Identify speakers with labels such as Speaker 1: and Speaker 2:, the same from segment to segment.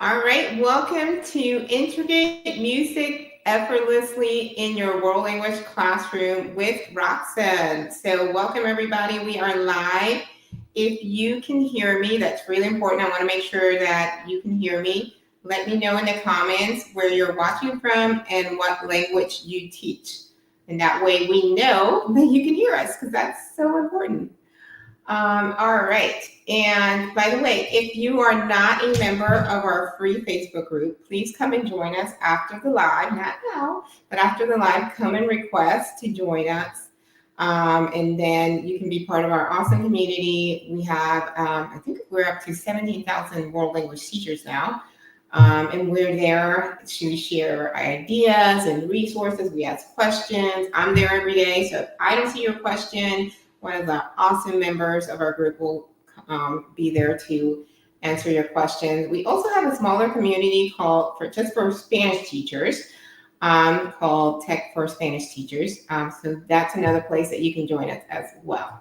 Speaker 1: All right, welcome to Integrate Music Effortlessly in your World Language Classroom with Roxxem. So, welcome everybody. We are live. If you can hear me, that's really important. I want to make sure that you can hear me. Let me know in the comments where you're watching from and what language you teach. And that way we know that you can hear us because that's so important. All right. And by the way, if you are not a member of our free Facebook group, please come and join us after the live, not now, but after the live, come and request to join us. And then you can be part of our awesome community. We have, I think we're up to 17,000 world language teachers now. And we're there to share ideas and resources. We ask questions. I'm there every day. So if I don't see your question, one of the awesome members of our group will be there to answer your questions. We also have a smaller community called for Spanish teachers called Tech for Spanish Teachers. So that's another place that you can join us as well.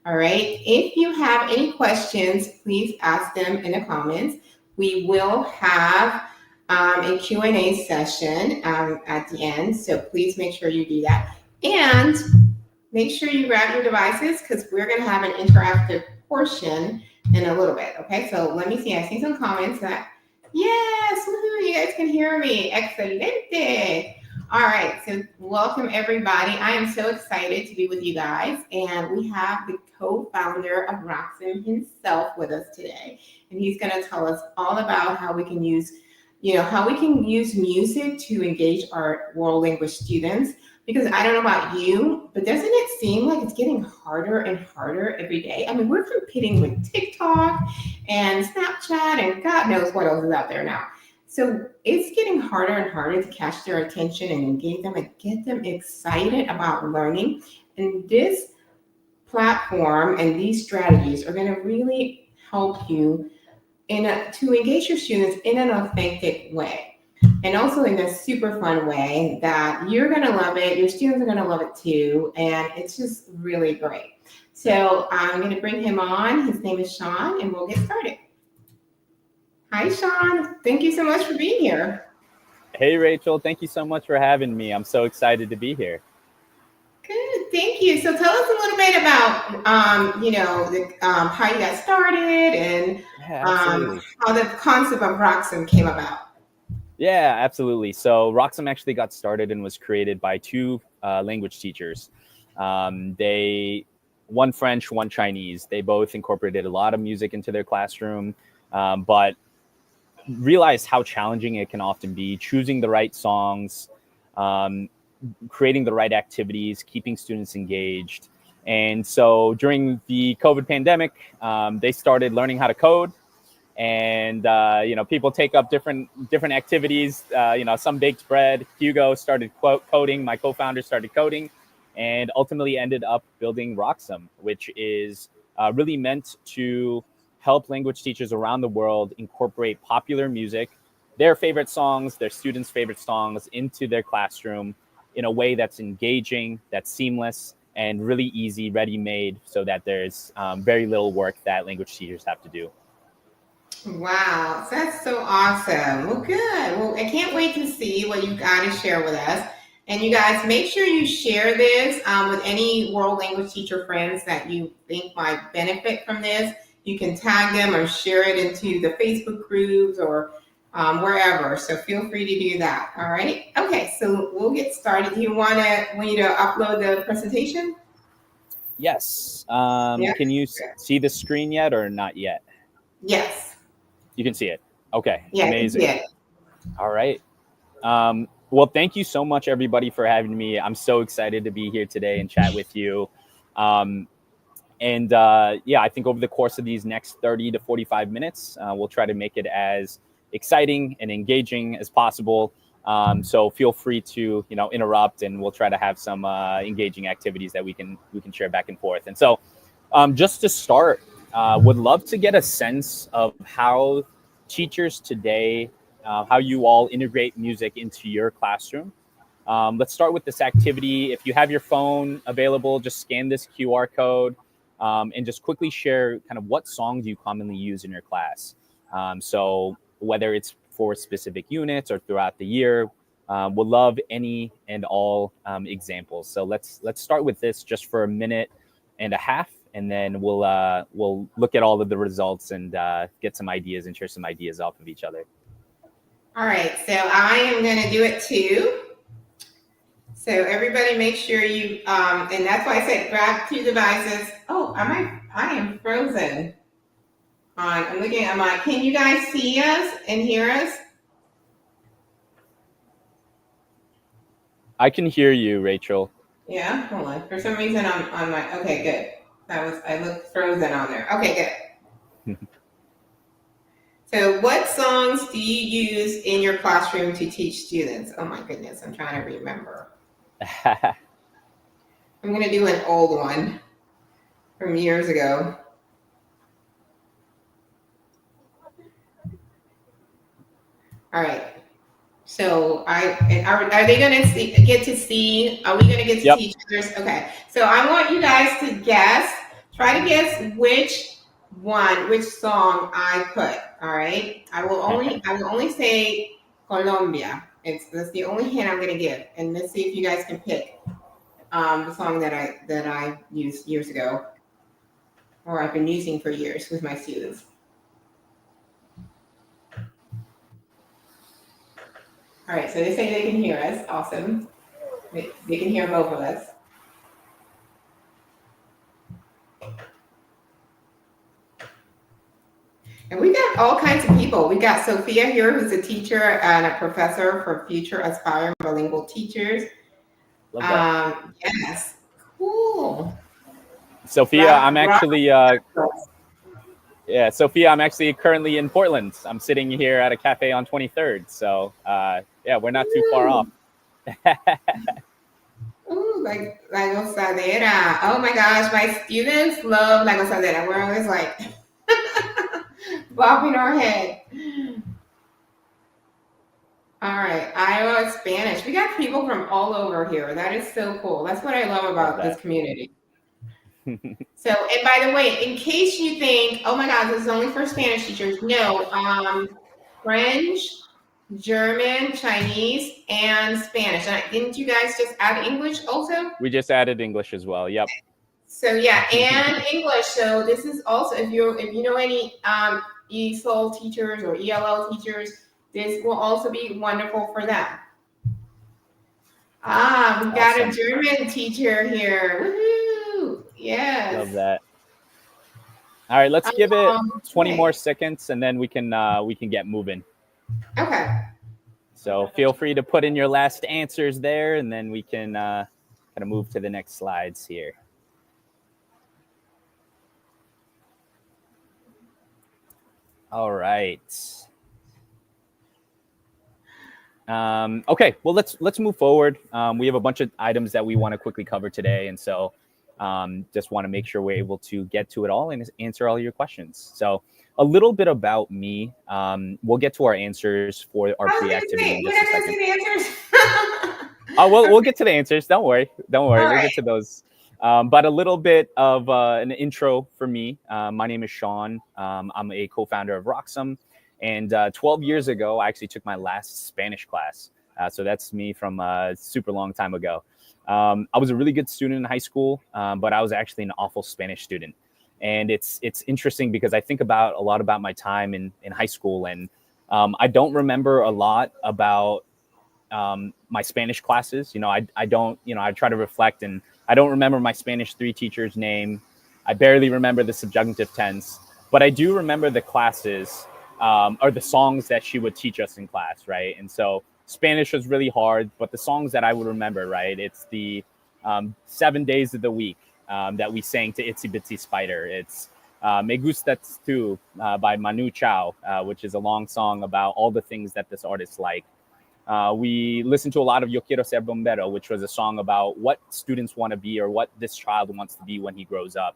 Speaker 1: All right. If you have any questions, please ask them in the comments. We will have a Q&A session at the end. So please make sure you do that. And make sure you grab your devices because we're going to have an interactive portion in a little bit. Okay, so let me see. I see some comments that, yes, woohoo, you guys can hear me. Excelente. All right, so welcome everybody. I am so excited to be with you guys. And we have the co-founder of Roxxem himself with us today. And he's going to tell us all about how we can use, how we can use music to engage our world language students. Because I don't know about you, but doesn't it seem like it's getting harder and harder every day? I mean, we're competing with TikTok and Snapchat and God knows what else is out there now. So it's getting harder and harder to catch their attention and engage them and get them excited about learning. And this platform and these strategies are going to really help you to engage your students in an authentic way. And also in a super fun way that you're going to love it. Your students are going to love it too. And it's just really great. So I'm going to bring him on. His name is Sean, and we'll get started. Hi, Sean. Thank you so much for being here.
Speaker 2: Hey, Rachel. Thank you so much for having me. I'm so excited to be here.
Speaker 1: Good. Thank you. So tell us a little bit about, how you got started and how the concept of Roxxem came about.
Speaker 2: Yeah, absolutely. So Roxxem actually got started and was created by two language teachers. One French, one Chinese. They both incorporated a lot of music into their classroom, but realized how challenging it can often be choosing the right songs, creating the right activities, keeping students engaged. And so during the COVID pandemic, they started learning how to code. And, people take up different activities. Some baked bread. Hugo started coding. My co-founder started coding and ultimately ended up building Roxxem, which is really meant to help language teachers around the world incorporate popular music, their favorite songs, their students' favorite songs into their classroom in a way that's engaging, that's seamless, and really easy, ready-made, so that there's very little work that language teachers have to do.
Speaker 1: Wow, that's so awesome. Well, good. Well, I can't wait to see what you got to share with us. And you guys, make sure you share this with any world language teacher friends that you think might benefit from this. You can tag them or share it into the Facebook groups or wherever. So feel free to do that. All right. Okay, so we'll get started. Do you want me to upload the presentation?
Speaker 2: Yes. Can you see the screen yet or not yet?
Speaker 1: Yes.
Speaker 2: You can see it. Okay.
Speaker 1: Yeah,
Speaker 2: amazing.
Speaker 1: Yeah.
Speaker 2: All right. Well, thank you so much, everybody, for having me. I'm so excited to be here today and chat with you. I think over the course of these next 30 to 45 minutes, we'll try to make it as exciting and engaging as possible. So feel free to, interrupt, and we'll try to have some engaging activities that we can share back and forth. And so just to start, would love to get a sense of how teachers today, how you all integrate music into your classroom. Let's start with this activity. If you have your phone available, just scan this QR code and just quickly share kind of what songs you commonly use in your class. So whether it's for specific units or throughout the year. We'll love any and all examples. So let's start with this just for a minute and a half, and then we'll look at all of the results and get some ideas and share some ideas off of each other.
Speaker 1: All right, so I am going to do it too. So everybody make sure you, and that's why I said grab 2 devices. Oh, I am frozen. I'm looking at my, can you guys see us and hear us?
Speaker 2: I can hear you, Rachel.
Speaker 1: Yeah, hold on. For some reason I'm on my, okay, good. I looked frozen on there. Okay, good. So what songs do you use in your classroom to teach students? Oh my goodness, I'm trying to remember. I'm going to do an old one from years ago. All right. So are they going to get to see? Are we going to get to see each other's? Okay. So I want you guys to guess. Try to guess which song I put. All right. I will only say Colombia. That's the only hint I'm going to give, and let's see if you guys can pick the song that I used years ago, or I've been using for years with my students. All right, so they say they can hear us. Awesome. They can hear both of us. And we got all kinds of people. We got Sophia here, who's a teacher and a professor for future aspiring bilingual teachers.
Speaker 2: Love that.
Speaker 1: Yes. Cool.
Speaker 2: Sophia, I'm actually Sophia, I'm actually currently in Portland. I'm sitting here at a cafe on 23rd. So yeah, we're not too far off.
Speaker 1: Ooh, like La Gozadera. Oh my gosh, my students love La Gozadera. We're always like bobbing our head. All right, Iowa Spanish. We got people from all over here. That is so cool. That's what I love about this community. So, and by the way, in case you think, oh my God, this is only for Spanish teachers, no, French, German, Chinese, and Spanish. And didn't you guys just add English also?
Speaker 2: We just added English as well. Yep.
Speaker 1: So yeah, and English. So this is also, if you know any ESOL teachers or ELL teachers, this will also be wonderful for them. We got a German teacher here. Woohoo! Yes.
Speaker 2: Love that. All right, let's give it 20 more seconds, and then we can get moving.
Speaker 1: Okay.
Speaker 2: So feel free to put in your last answers there, and then we can kind of move to the next slides here. All right. Okay, well, let's move forward. We have a bunch of items that we want to quickly cover today, and so just want to make sure we're able to get to it all and answer all your questions. So a little bit about me. We'll get to our answers for our pre-activity in just a second.
Speaker 1: The answers.
Speaker 2: We'll get to the answers. Don't worry. We'll get to those. But a little bit of an intro for me. My name is Sean. I'm a co-founder of Roxxem. And 12 years ago, I actually took my last Spanish class. So that's me from a super long time ago. I was a really good student in high school, but I was actually an awful Spanish student. And it's interesting because I think a lot about my time in high school. And I don't remember a lot about my Spanish classes. I don't, I try to reflect, and I don't remember my Spanish 3 teacher's name. I barely remember the subjunctive tense, but I do remember the classes or the songs that she would teach us in class, right? And so Spanish was really hard, but the songs that I would remember, right? It's the 7 days of the week that we sang to Itsy Bitsy Spider. It's Me Gustas Tu by Manu Chao, which is a long song about all the things that this artist liked. We listened to a lot of Yo Quiero Ser Bombero, which was a song about what students want to be or what this child wants to be when he grows up.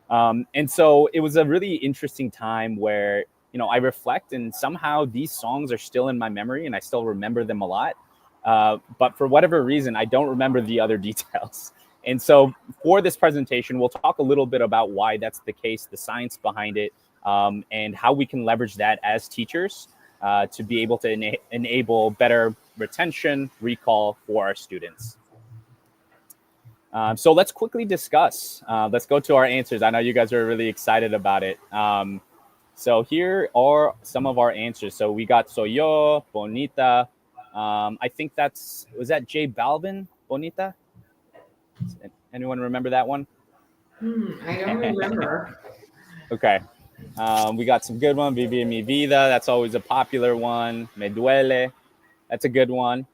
Speaker 2: And so it was a really interesting time where, I reflect, and somehow these songs are still in my memory and I still remember them a lot. But for whatever reason, I don't remember the other details. And so for this presentation, we'll talk a little bit about why that's the case, the science behind it, and how we can leverage that as teachers to be able to enable better retention, recall for our students. So let's quickly discuss. Let's go to our answers. I know you guys are really excited about it. So here are some of our answers. So we got Soy Yo, Bonita. I think was that J Balvin, Bonita? Anyone remember that one?
Speaker 1: I don't remember.
Speaker 2: Okay. We got some good one. Vivi mi vida. That's always a popular one. Me duele. That's a good one.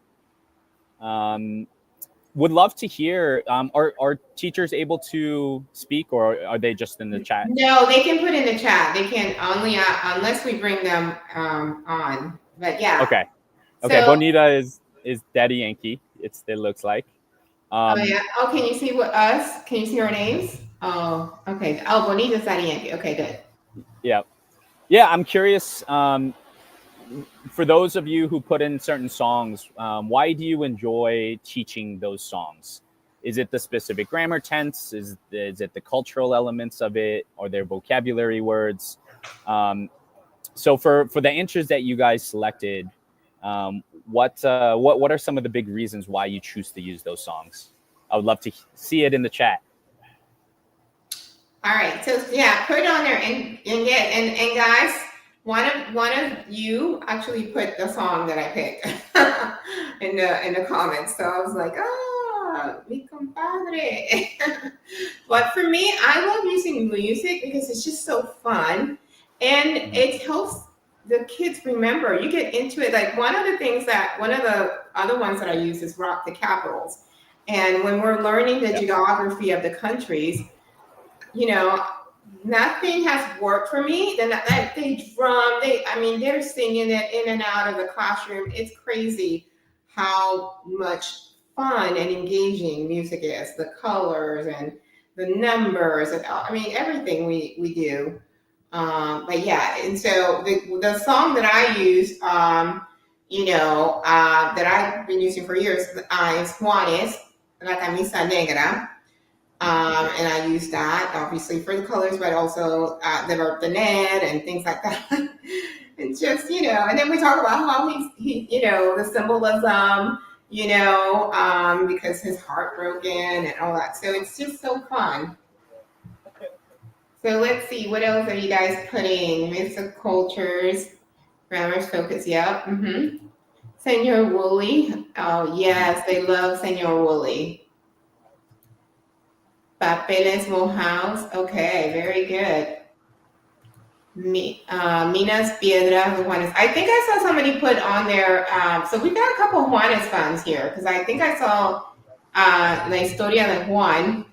Speaker 2: Would love to hear. Are teachers able to speak, or are they just in the chat?
Speaker 1: No, they can put in the chat. They can only unless we bring them on. But yeah.
Speaker 2: Okay. Okay.
Speaker 1: So,
Speaker 2: Bonita is Daddy Yankee. It looks like.
Speaker 1: oh yeah. Oh, can you see us? Can you see our names? Oh, okay. Oh, Bonita's Daddy Yankee. Okay, good.
Speaker 2: Yeah. Yeah. I'm curious. For those of you who put in certain songs, why do you enjoy teaching those songs? Is it the specific grammar tense? Is it the cultural elements of it, or their vocabulary words? So for the answers that you guys selected, what are some of the big reasons why you choose to use those songs? I would love to see it in the chat.
Speaker 1: All right. So yeah, put it on there and guys, one of you actually put the song that I picked in the comments. So I was like, mi compadre. But for me, I love using music because it's just so fun and it helps the kids remember. You get into it. Like one of the other ones that I use is Rock the Capitals. And when we're learning the geography of the countries, nothing has worked for me. Then they drum, they're singing it in and out of the classroom. It's crazy how much fun and engaging music is. The colors and the numbers and everything we do. But yeah, and so the song that I use, that I've been using for years is Juanes, La Camisa Negra. And I use that obviously for the colors, but also the net and things like that. And just, and then we talk about how he the symbolism, because his heart broken and all that. So it's just so fun. So let's see, what else are you guys putting? Mix of cultures, grammar focus, yep. Senor Wooly. Oh yes, they love Senor Wooly. Papeles mojados. Okay, very good. Minas Piedras Juanes. I think I saw somebody put on there. So we got a couple Juanes fans here because I think I saw La Historia de Juan.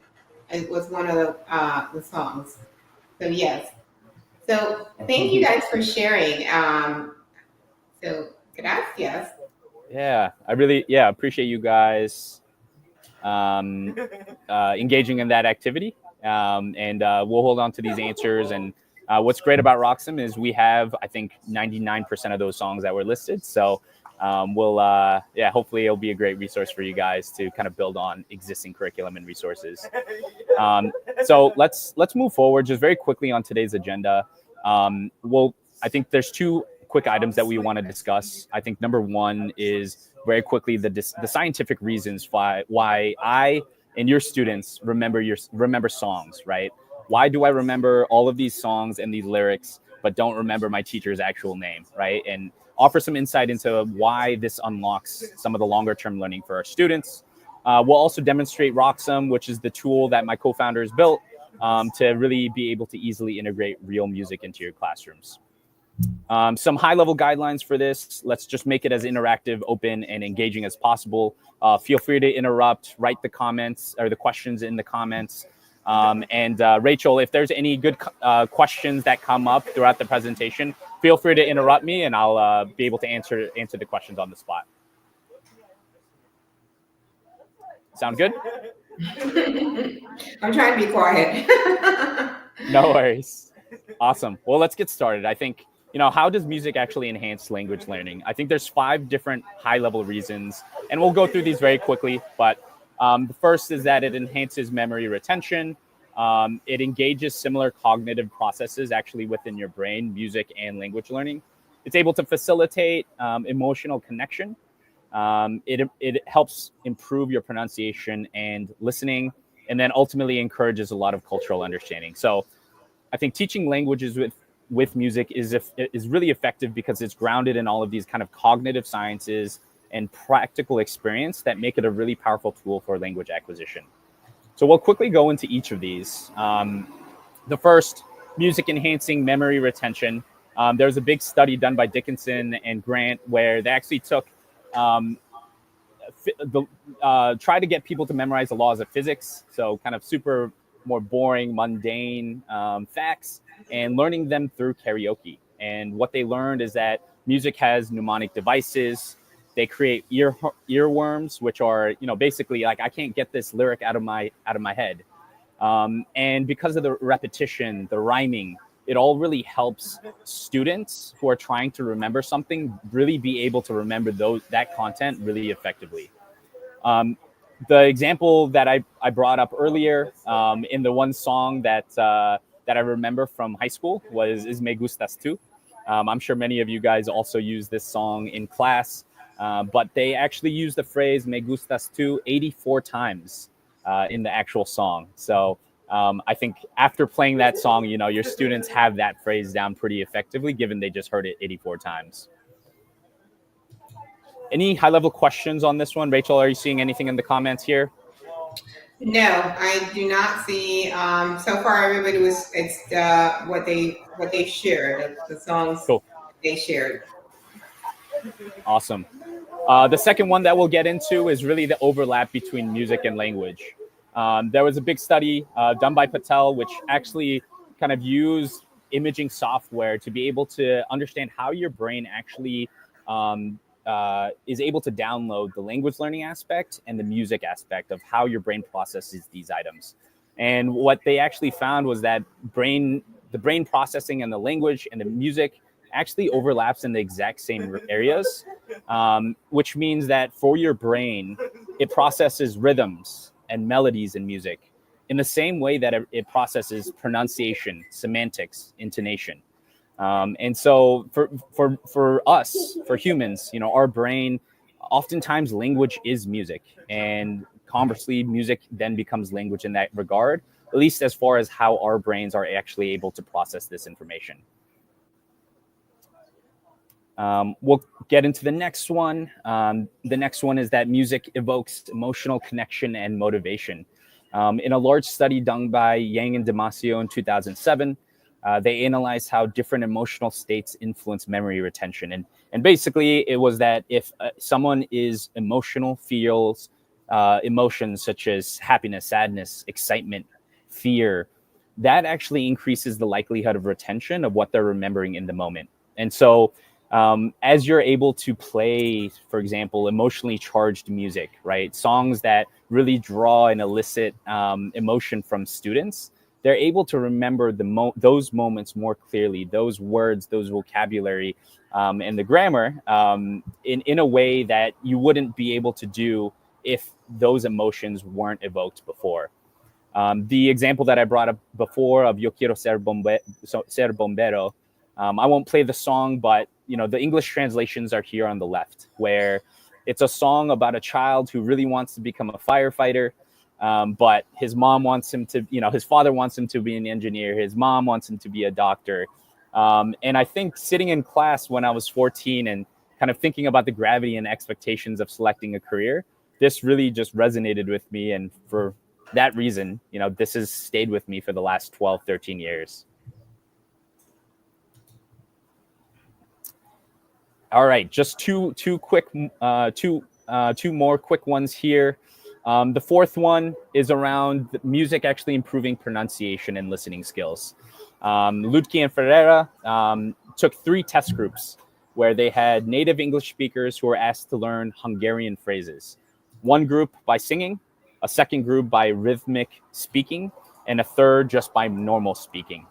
Speaker 1: It was one of the songs. So yes. So thank you guys for sharing. So gracias.
Speaker 2: Yeah, I really appreciate you guys engaging in that activity. And we'll hold on to these answers. And what's great about Roxxem is we have, I think, 99% of those songs that were listed. So hopefully it'll be a great resource for you guys to kind of build on existing curriculum and resources. So let's move forward just very quickly on today's agenda. I think there's two quick items that we want to discuss. I think number one is very quickly the scientific reasons why I and your students remember songs, right? Why do I remember all of these songs and these lyrics, but don't remember my teacher's actual name, right? And offer some insight into why this unlocks some of the longer term learning for our students. We'll also demonstrate Roxxem, which is the tool that my co-founders built to really be able to easily integrate real music into your classrooms. Some high-level guidelines for this. Let's just make it as interactive, open, and engaging as possible. Feel free to interrupt, write the comments or the questions in the comments. And Rachel, if there's any good questions that come up throughout the presentation, feel free to interrupt me, and I'll be able to answer the questions on the spot. Sound good?
Speaker 1: I'm trying to be quiet.
Speaker 2: No worries. Awesome. Well, let's get started. I think, how does music actually enhance language learning? I think there's 5 different high-level reasons, and we'll go through these very quickly. But the first is that it enhances memory retention. It engages similar cognitive processes actually within your brain, music and language learning. it's able to facilitate emotional connection. It helps improve your pronunciation and listening, and then ultimately encourages a lot of cultural understanding. So I think teaching languages with music is really effective because it's grounded in all of these kind of cognitive sciences and practical experience that make it a really powerful tool for language acquisition. So we'll quickly go into each of these. The first, music enhancing memory retention. There was a big study done by Dickinson and Grant where they actually took try to get people to memorize the laws of physics, so kind of super more boring, mundane facts, and learning them through karaoke. And what they learned is that music has mnemonic devices. They create earworms, which are, you know, basically like, I can't get this lyric out of my head. And because of the repetition, the rhyming, it all really helps students who are trying to remember something really be able to remember that content really effectively. The example that I brought up earlier in the one song that I remember from high school is Me Gustas Tu. I'm sure many of you guys also use this song in class, but they actually use the phrase Me Gustas Tu 84 times in the actual song. So I think after playing that song, you know, your students have that phrase down pretty effectively, given they just heard it 84 times. Any high-level questions on this one? Rachel, are you seeing anything in the comments here?
Speaker 1: No, I do not see. So far, everybody it's what they shared, the songs
Speaker 2: Cool.
Speaker 1: they shared.
Speaker 2: Awesome. The second one that we'll get into is really the overlap between music and language. There was a big study done by Patel, which actually kind of used imaging software to be able to understand how your brain actually is able to download the language learning aspect and the music aspect of how your brain processes these items. And what they actually found was that the brain processing and the language and the music actually overlaps in the exact same areas, which means that for your brain, it processes rhythms and melodies in music in the same way that it processes pronunciation, semantics, intonation. And so for us, for humans, you know, our brain, oftentimes language is music, and conversely, music then becomes language in that regard, at least as far as how our brains are actually able to process this information. We'll get into the next one. The next one is that music evokes emotional connection and motivation. In a large study done by Yang and Damasio in 2007, they analyzed how different emotional states influence memory retention. And basically, it was that if someone is emotional, feels emotions such as happiness, sadness, excitement, fear, that actually increases the likelihood of retention of what they're remembering in the moment. And so as you're able to play, for example, emotionally charged music, right? Songs that really draw and elicit emotion from students, they're able to remember those moments more clearly, those words, those vocabulary, and the grammar in a way that you wouldn't be able to do if those emotions weren't evoked before. The example that I brought up before of Yo Quiero Ser Bombero, I won't play the song, but you know, the English translations are here on the left, where it's a song about a child who really wants to become a firefighter, but his mom wants him to, you know, his father wants him to be an engineer, his mom wants him to be a doctor. And I think sitting in class when I was 14 and kind of thinking about the gravity and expectations of selecting a career, this really just resonated with me. And for that reason, you know, this has stayed with me for the last 12, 13 years. All right, just two more quick ones here. The fourth one is around music actually improving pronunciation and listening skills. Lutke and Ferreira took 3 test groups where they had native English speakers who were asked to learn Hungarian phrases. One group by singing, a second group by rhythmic speaking, and a third just by normal speaking.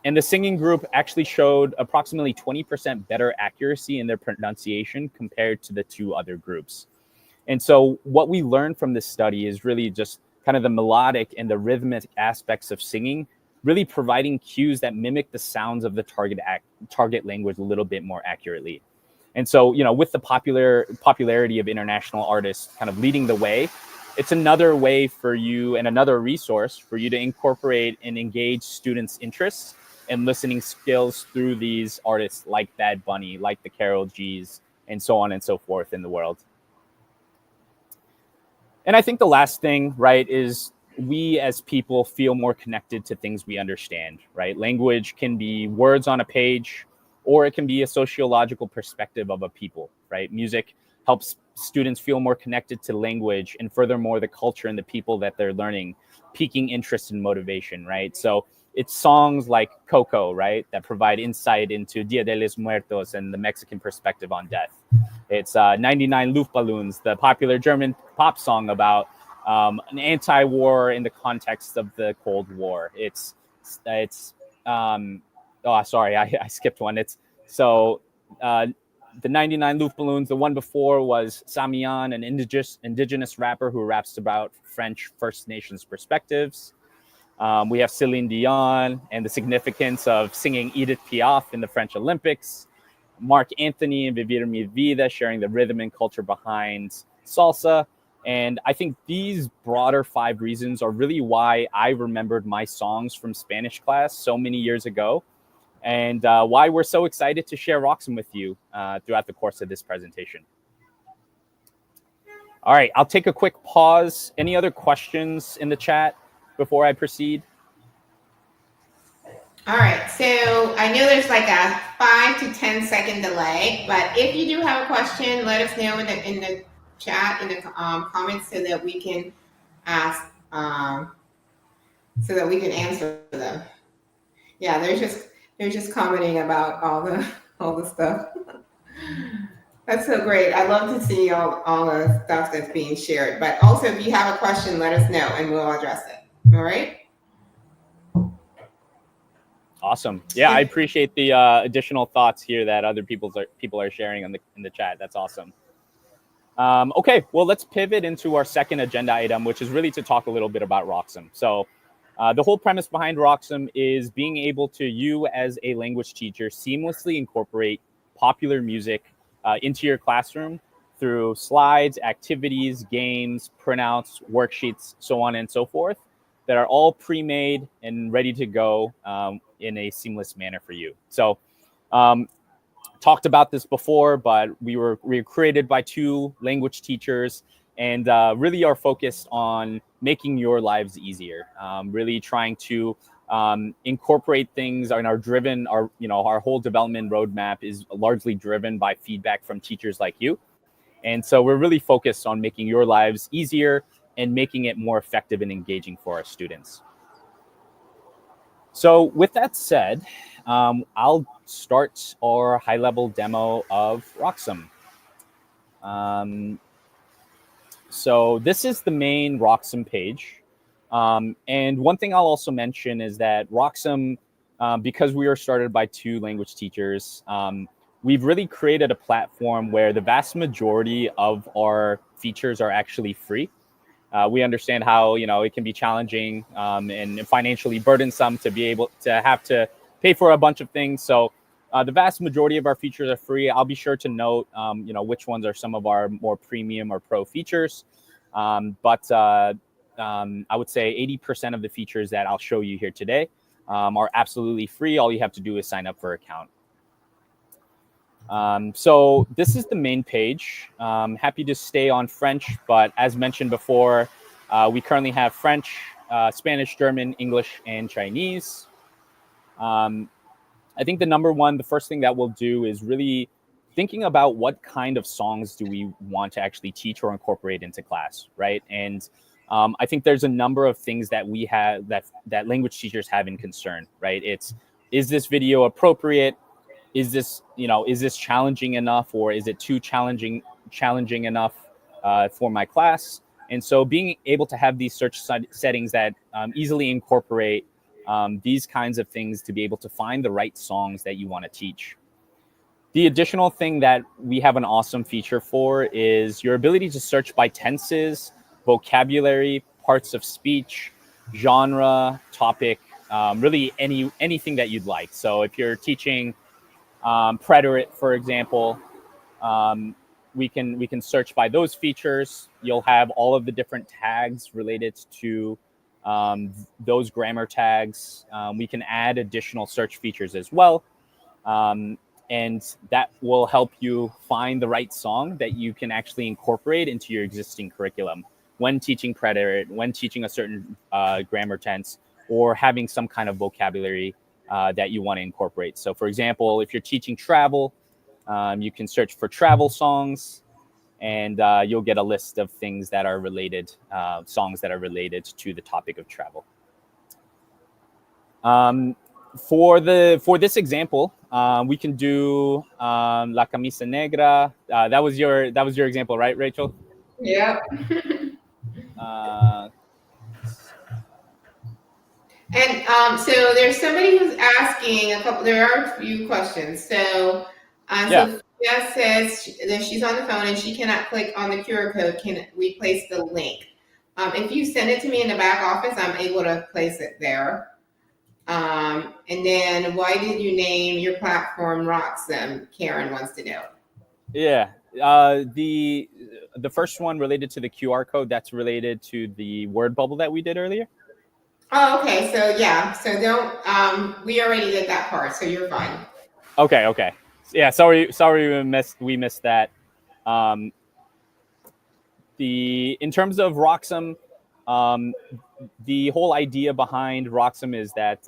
Speaker 2: And the singing group actually showed approximately 20% better accuracy in their pronunciation compared to the 2 other groups. And so what we learned from this study is really just kind of the melodic and the rhythmic aspects of singing really providing cues that mimic the sounds of the target language a little bit more accurately. And so, with the popularity of international artists kind of leading the way, it's another way for you and another resource for you to incorporate and engage students' interests and listening skills through these artists like Bad Bunny, like the Karol G's, and so on and so forth in the world. And I think the last thing, right, is we as people feel more connected to things we understand, right? Language can be words on a page, or it can be a sociological perspective of a people, right? Music helps students feel more connected to language and furthermore the culture and the people that they're learning, piquing interest and motivation, right? So it's songs like Coco, right, that provide insight into Dia de los Muertos and the Mexican perspective on death. It's 99 Luftballons, the popular German pop song about an anti-war in the context of the Cold War. I skipped one. The 99 Luftballons. The one before was Samian, an indigenous rapper who raps about French First Nations perspectives. We have Celine Dion and the significance of singing Edith Piaf in the French Olympics. Mark Anthony and Vivir Mi Vida sharing the rhythm and culture behind salsa. And I think these broader 5 reasons are really why I remembered my songs from Spanish class so many years ago, and why we're so excited to share Roxxem with you throughout the course of this presentation. All right, I'll take a quick pause. Any other questions in the chat before I proceed?
Speaker 1: All right, so I know there's like a 5 to 10 second delay, but if you do have a question, let us know in the chat, in the comments, so that we can ask, so that we can answer them. Yeah, they're just commenting about all the stuff. That's so great. I love to see all the stuff that's being shared. But also, if you have a question, let us know and we'll address it. All right.
Speaker 2: Awesome. Yeah, I appreciate the additional thoughts here that other people are sharing in the chat. That's awesome. Okay, well, let's pivot into our second agenda item, which is really to talk a little bit about Roxxem. So the whole premise behind Roxxem is being able to, you as a language teacher, seamlessly incorporate popular music into your classroom through slides, activities, games, printouts, worksheets, so on and so forth, that are all pre-made and ready to go in a seamless manner for you. So talked about this before, but we were created by 2 language teachers, and really are focused on making your lives easier, really trying to incorporate things and our whole development roadmap is largely driven by feedback from teachers like you. And so we're really focused on making your lives easier and making it more effective and engaging for our students. So with that said, I'll start our high-level demo of Roxxem. So this is the main Roxxem page. And one thing I'll also mention is that Roxxem, because we were started by 2 language teachers, we've really created a platform where the vast majority of our features are actually free. We understand how it can be challenging and financially burdensome to be able to have to pay for a bunch of things. So the vast majority of our features are free. I'll be sure to note which ones are some of our more premium or pro features. But I would say 80% of the features that I'll show you here today are absolutely free. All you have to do is sign up for an account. So this is the main page. Happy to stay on French, but as mentioned before, we currently have French, Spanish, German, English, and Chinese. I think the first thing that we'll do is really thinking about what kind of songs do we want to actually teach or incorporate into class, right? And I think there's a number of things that we have that language teachers have in concern, right? Is this video appropriate? Is this challenging enough, or is it too challenging enough for my class? And so being able to have these search settings that easily incorporate these kinds of things to be able to find the right songs that you want to teach. The additional thing that we have an awesome feature for is your ability to search by tenses, vocabulary, parts of speech, genre, topic, really anything that you'd like. So if you're teaching preterite, for example, um, we can search by those features. You'll have all of the different tags related to those grammar tags. We can add additional search features as well. Um, and that will help you find the right song that you can actually incorporate into your existing curriculum when teaching preterite, when teaching a certain grammar tense, or having some kind of vocabulary that you want to incorporate. So, for example, if you're teaching travel, you can search for travel songs, and you'll get a list of things that are related, songs that are related to the topic of travel. For this example, we can do La Camisa Negra. That was your example, right, Rachel?
Speaker 1: Yep.
Speaker 2: Uh,
Speaker 1: And so there's somebody who's asking a couple. There are a few questions. So,
Speaker 2: yeah,
Speaker 1: Sophia says that she's on the phone and she cannot click on the QR code. Can we place the link? If you send it to me in the back office, I'm able to place it there. And then, why did you name your platform Roxxem? Karen wants to know.
Speaker 2: yeah. The first one related to the QR code, that's related to the word bubble that we did earlier.
Speaker 1: Oh, okay. So yeah. So don't. We already did that part, so you're fine.
Speaker 2: Okay. Yeah, sorry we missed that. Um, in terms of Roxxem, um, the whole idea behind Roxxem is that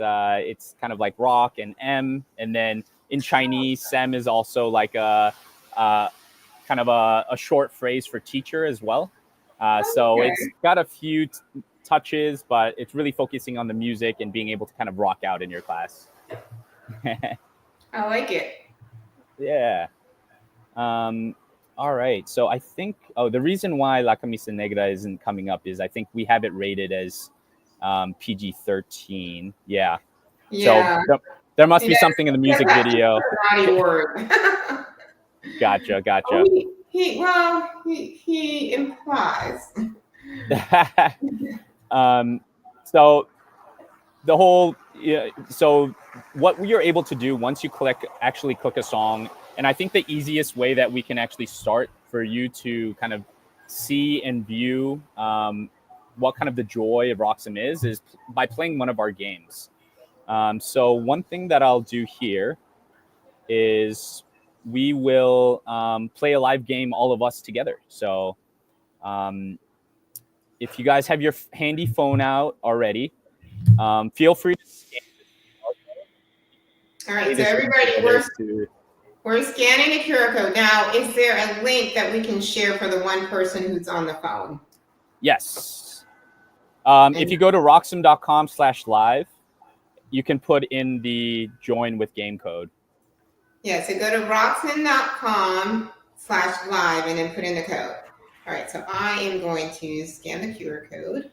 Speaker 2: it's kind of like rock and M, and then in Chinese, Sem is also like a kind of a short phrase for teacher as well. So it's
Speaker 1: Okay.
Speaker 2: got a few touches, but it's really focusing on the music and being able to kind of rock out in your class.
Speaker 1: I like it.
Speaker 2: Yeah. Um, all right. So I think the reason why La Camisa Negra isn't coming up is I think we have it rated as PG-13. Yeah. So
Speaker 1: Yeah.
Speaker 2: there must
Speaker 1: You
Speaker 2: be
Speaker 1: know,
Speaker 2: something in the music
Speaker 1: that's
Speaker 2: video.
Speaker 1: a naughty word.
Speaker 2: Gotcha.
Speaker 1: Oh, he implies.
Speaker 2: um, so the whole so what we are able to do once you actually click a song, and I think the easiest way that we can actually start for you to kind of see and view what kind of the joy of Roxxem is by playing one of our games. So one thing that I'll do here is we will play a live game, all of us together. So um, if you guys have your handy phone out already, feel free to scan
Speaker 1: All right, so
Speaker 2: this
Speaker 1: everybody,
Speaker 2: together to.
Speaker 1: we're scanning the QR code. Now, is there a link that we can share for the one person who's on the phone?
Speaker 2: Yes. If
Speaker 1: And
Speaker 2: you go to roxxem.com/live, you can put in the join with game code.
Speaker 1: yeah, so go to roxen.com/live and then put in the code. All right, so I am going to scan the QR code.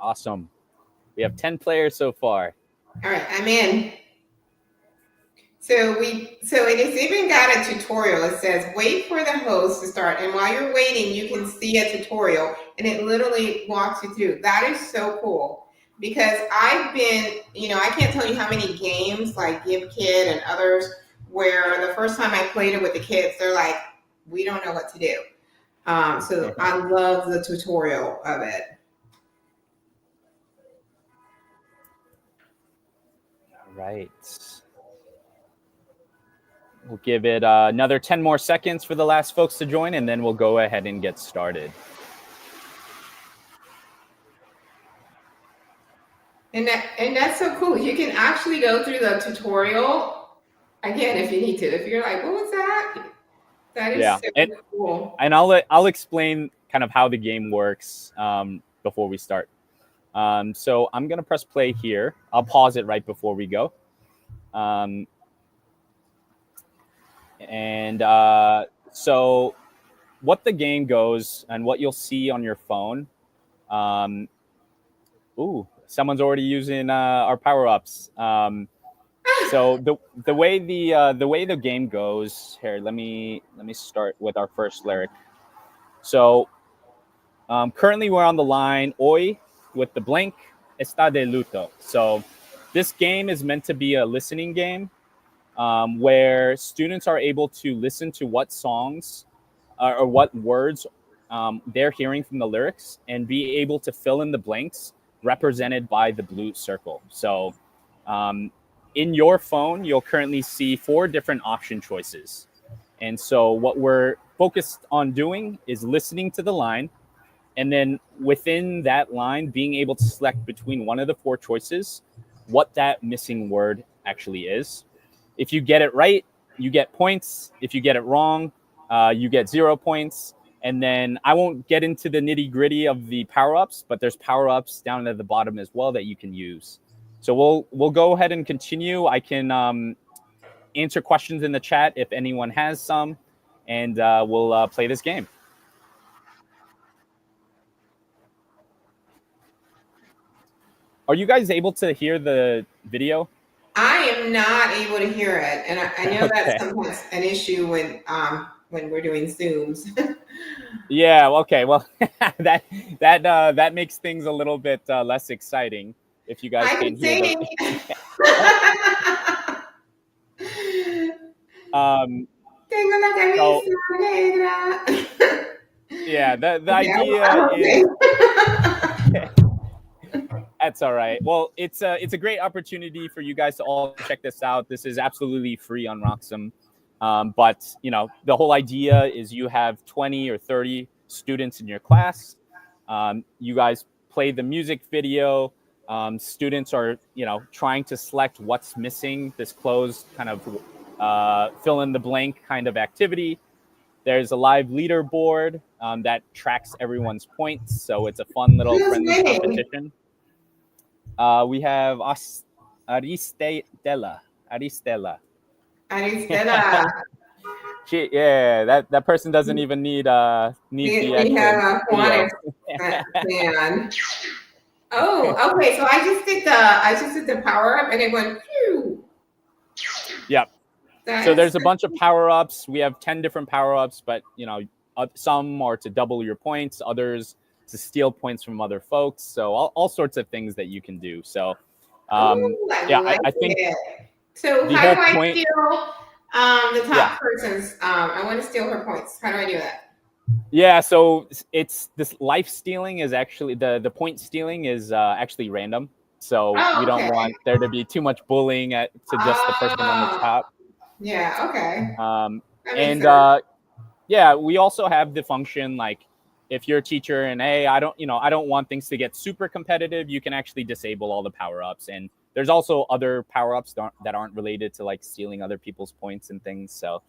Speaker 2: Awesome. We have 10 players so far.
Speaker 1: All right, I'm in. So it has even got a tutorial. It says wait for the host to start, and while you're waiting, you can see a tutorial, and it literally walks you through. That is so cool because I've been, I can't tell you how many games like Give Kid and others where the first time I played it with the kids, they're like, we don't know what to do. So I love the tutorial of it.
Speaker 2: All right. We'll give it another 10 more seconds for the last folks to join, and then we'll go ahead and get started.
Speaker 1: And that's so cool. You can actually go through the tutorial again if you need to. If you're like, what was that? That is
Speaker 2: Yeah,
Speaker 1: so cool.
Speaker 2: and I'll explain kind of how the game works before we start. So I'm gonna press play here. I'll pause it right before we go. So what the game goes and what you'll see on your phone. Ooh, someone's already using our power ups. So the way the game goes here. Let me start with our first lyric. So currently we're on the line hoy with the blank está de luto. So this game is meant to be a listening game where students are able to listen to what songs or what words they're hearing from the lyrics and be able to fill in the blanks represented by the blue circle. So um, in your phone, you'll currently see 4 different option choices. And so what we're focused on doing is listening to the line and then within that line being able to select between one of the 4 choices what that missing word actually is. If you get it right, you get points. If you get it wrong, you get 0 points. And then I won't get into the nitty gritty of the power ups, but there's power ups down at the bottom as well that you can use. So we'll go ahead and continue. I can answer questions in the chat if anyone has some, and we'll play this game. Are you guys able to hear the video?
Speaker 1: I am not able to hear it, and I know that's
Speaker 2: Okay.
Speaker 1: sometimes an issue when we're doing Zooms.
Speaker 2: Yeah. Okay. Well, that makes things a little bit less exciting if you guys
Speaker 1: I
Speaker 2: can
Speaker 1: can
Speaker 2: hear the.
Speaker 1: sing.
Speaker 2: um.
Speaker 1: Tengo la
Speaker 2: So
Speaker 1: camisa negra.
Speaker 2: yeah, the
Speaker 1: Okay,
Speaker 2: idea
Speaker 1: I'm
Speaker 2: is
Speaker 1: okay.
Speaker 2: that's all right. Well, it's a great opportunity for you guys to all check this out. This is absolutely free on Roxxem. But the whole idea is you have 20 or 30 students in your class. You guys play the music video. Students are trying to select what's missing. This closed kind of fill in the blank kind of activity. There's a live leaderboard that tracks everyone's points, so it's a fun little
Speaker 1: Who's
Speaker 2: friendly
Speaker 1: winning?
Speaker 2: competition. We have Aristela. Aristela.
Speaker 1: Aristela.
Speaker 2: Yeah, that person doesn't even need the
Speaker 1: We
Speaker 2: actual
Speaker 1: have a
Speaker 2: video.
Speaker 1: Juanes fan. Oh, okay. So I just did the power up and it went phew.
Speaker 2: Yep.
Speaker 1: That
Speaker 2: So
Speaker 1: is
Speaker 2: there's a bunch of power ups. We have 10 different power ups, but some are to double your points, others to steal points from other folks. So all sorts of things that you can do. So
Speaker 1: I
Speaker 2: yeah,
Speaker 1: like
Speaker 2: I think
Speaker 1: it. So
Speaker 2: the
Speaker 1: how
Speaker 2: whole
Speaker 1: do I
Speaker 2: point.
Speaker 1: steal the
Speaker 2: Yeah.
Speaker 1: top person's? I want to steal her points. How do I do that?
Speaker 2: Yeah, so it's this life stealing is actually the point stealing is actually random. So we
Speaker 1: Oh,
Speaker 2: don't
Speaker 1: okay.
Speaker 2: want there to be too much bullying to just the person on the
Speaker 1: Oh,
Speaker 2: top.
Speaker 1: yeah. Okay. That makes
Speaker 2: And
Speaker 1: sense.
Speaker 2: yeah, we also have the function like if you're a teacher and hey, I don't want things to get super competitive, you can actually disable all the power ups. And there's also other power ups that aren't related to like stealing other people's points and things. So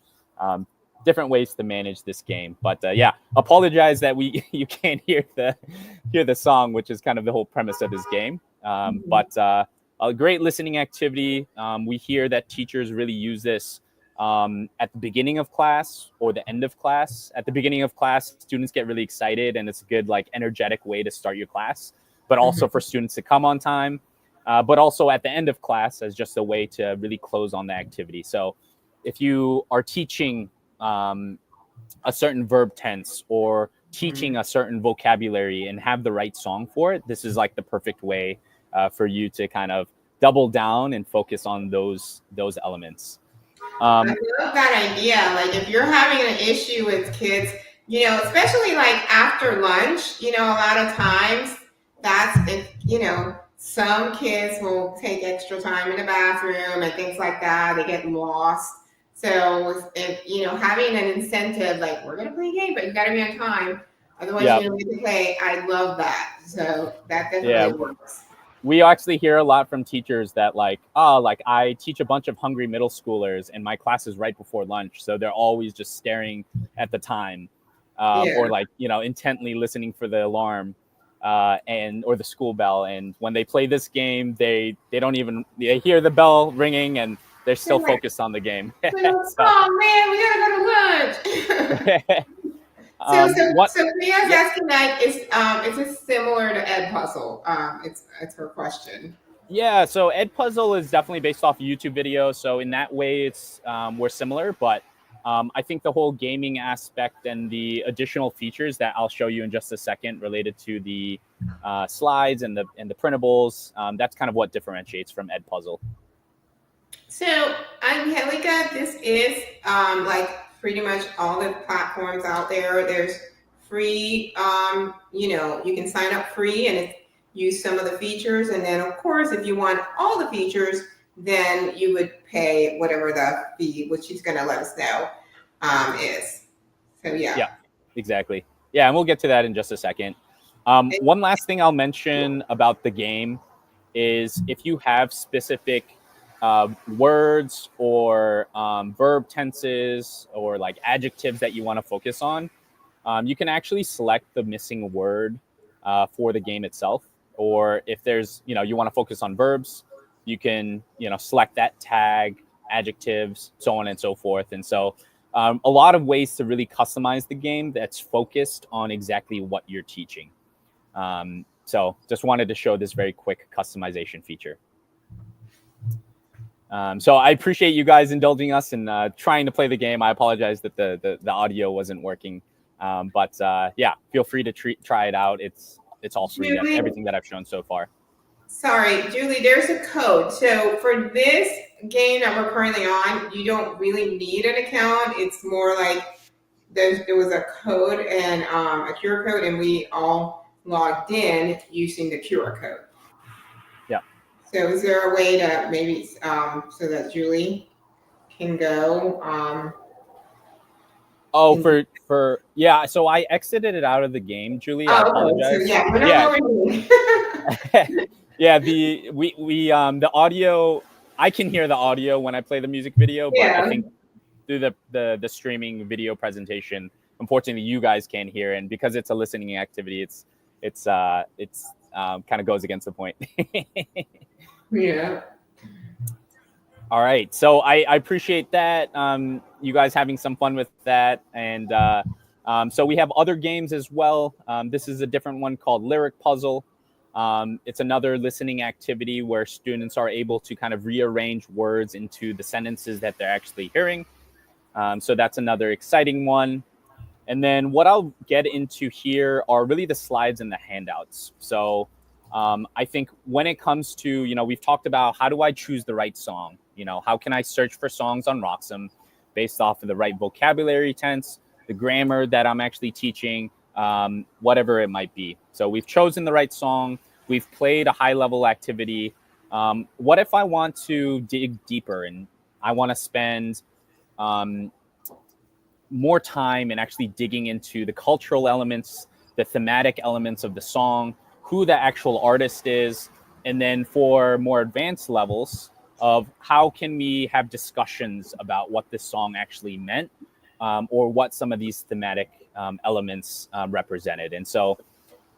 Speaker 2: different ways to manage this game. But yeah, apologize that you can't hear the song, which is kind of the whole premise of this game. But a great listening activity. We hear that teachers really use this at the beginning of class or the end of class. At the beginning of class, students get really excited, and it's a good like energetic way to start your class. But also for students to come on time. But also at the end of class as just a way to really close on the activity. So if you are teaching a certain verb tense or teaching a certain vocabulary and have the right song for it, this is like the perfect way for you to kind of double down and focus on those elements.
Speaker 1: I love that idea. Like if you're having an issue with kids, especially like after lunch, a lot of times that's if, some kids will take extra time in the bathroom and things like that. They get lost. So if, having an incentive, like we're going to play a game, but you got to be on time. Otherwise,
Speaker 2: Yeah,
Speaker 1: you don't get to play. I love that. So that
Speaker 2: yeah.
Speaker 1: definitely works.
Speaker 2: We actually hear a lot from teachers that like I teach a bunch of hungry middle schoolers and my class is right before lunch, so they're always just staring at the time
Speaker 1: Yeah.
Speaker 2: or like intently listening for the alarm and or the school bell, and when they play this game they don't even they hear the bell ringing and they're
Speaker 1: They're
Speaker 2: still
Speaker 1: like,
Speaker 2: focused on the game. So
Speaker 1: oh man, we gotta go to lunch. So, so,
Speaker 2: what
Speaker 1: so Priya's
Speaker 2: yeah
Speaker 1: asking that is it similar to Ed Puzzle? It's her question.
Speaker 2: Yeah, so Edpuzzle is definitely based off a YouTube video. So in that way, it's we're similar, but I think the whole gaming aspect and the additional features that I'll show you in just a second, related to the slides and the printables, that's kind of what differentiates from Edpuzzle.
Speaker 1: So, Angelica, this is like pretty much all the platforms out there. There's free, you can sign up free and use some of the features. And then, of course, if you want all the features, then you would pay whatever the fee, which she's going to let us know, is. So, yeah.
Speaker 2: Yeah, exactly. Yeah, and we'll get to that in just a second. One last thing I'll mention about the game is if you have specific words or verb tenses or like adjectives that you want to focus on, you can actually select the missing word for the game itself. Or if there's, you want to focus on verbs, you can, select that tag, adjectives, so on and so forth. And so a lot of ways to really customize the game that's focused on exactly what you're teaching. So just wanted to show this very quick customization feature. So I appreciate you guys indulging us and trying to play the game. I apologize that the audio wasn't working. But yeah, feel free to try it out. It's all free, everything that I've shown so far.
Speaker 1: Sorry, Julie, there's a code. So for this game that we're currently on, you don't really need an account. It's more like there was a code and a QR code, and we all logged in using the QR code.
Speaker 2: Yeah.
Speaker 1: So is there a way to maybe so that Julie can go?
Speaker 2: Yeah. So I exited it out of the game, Julie. I apologize.
Speaker 1: So yeah.
Speaker 2: Yeah. The audio. I can hear the audio when I play the music video, but I think through the streaming video presentation, unfortunately, you guys can't hear, and because it's a listening activity, it's kind of goes against the point.
Speaker 1: Yeah.
Speaker 2: All right. So I appreciate that. You guys having some fun with that. And so we have other games as well. This is a different one called Lyric Puzzle. It's another listening activity where students are able to kind of rearrange words into the sentences that they're actually hearing. So that's another exciting one. And then what I'll get into here are really the slides and the handouts. So I think when it comes to, we've talked about how do I choose the right song? How can I search for songs on Roxxem based off of the right vocabulary tense, the grammar that I'm actually teaching, whatever it might be. So we've chosen the right song. We've played a high-level activity. What if I want to dig deeper and I want to spend more time in actually digging into the cultural elements, the thematic elements of the song, who the actual artist is, and then for more advanced levels of how can we have discussions about what this song actually meant, or what some of these thematic elements represented. And so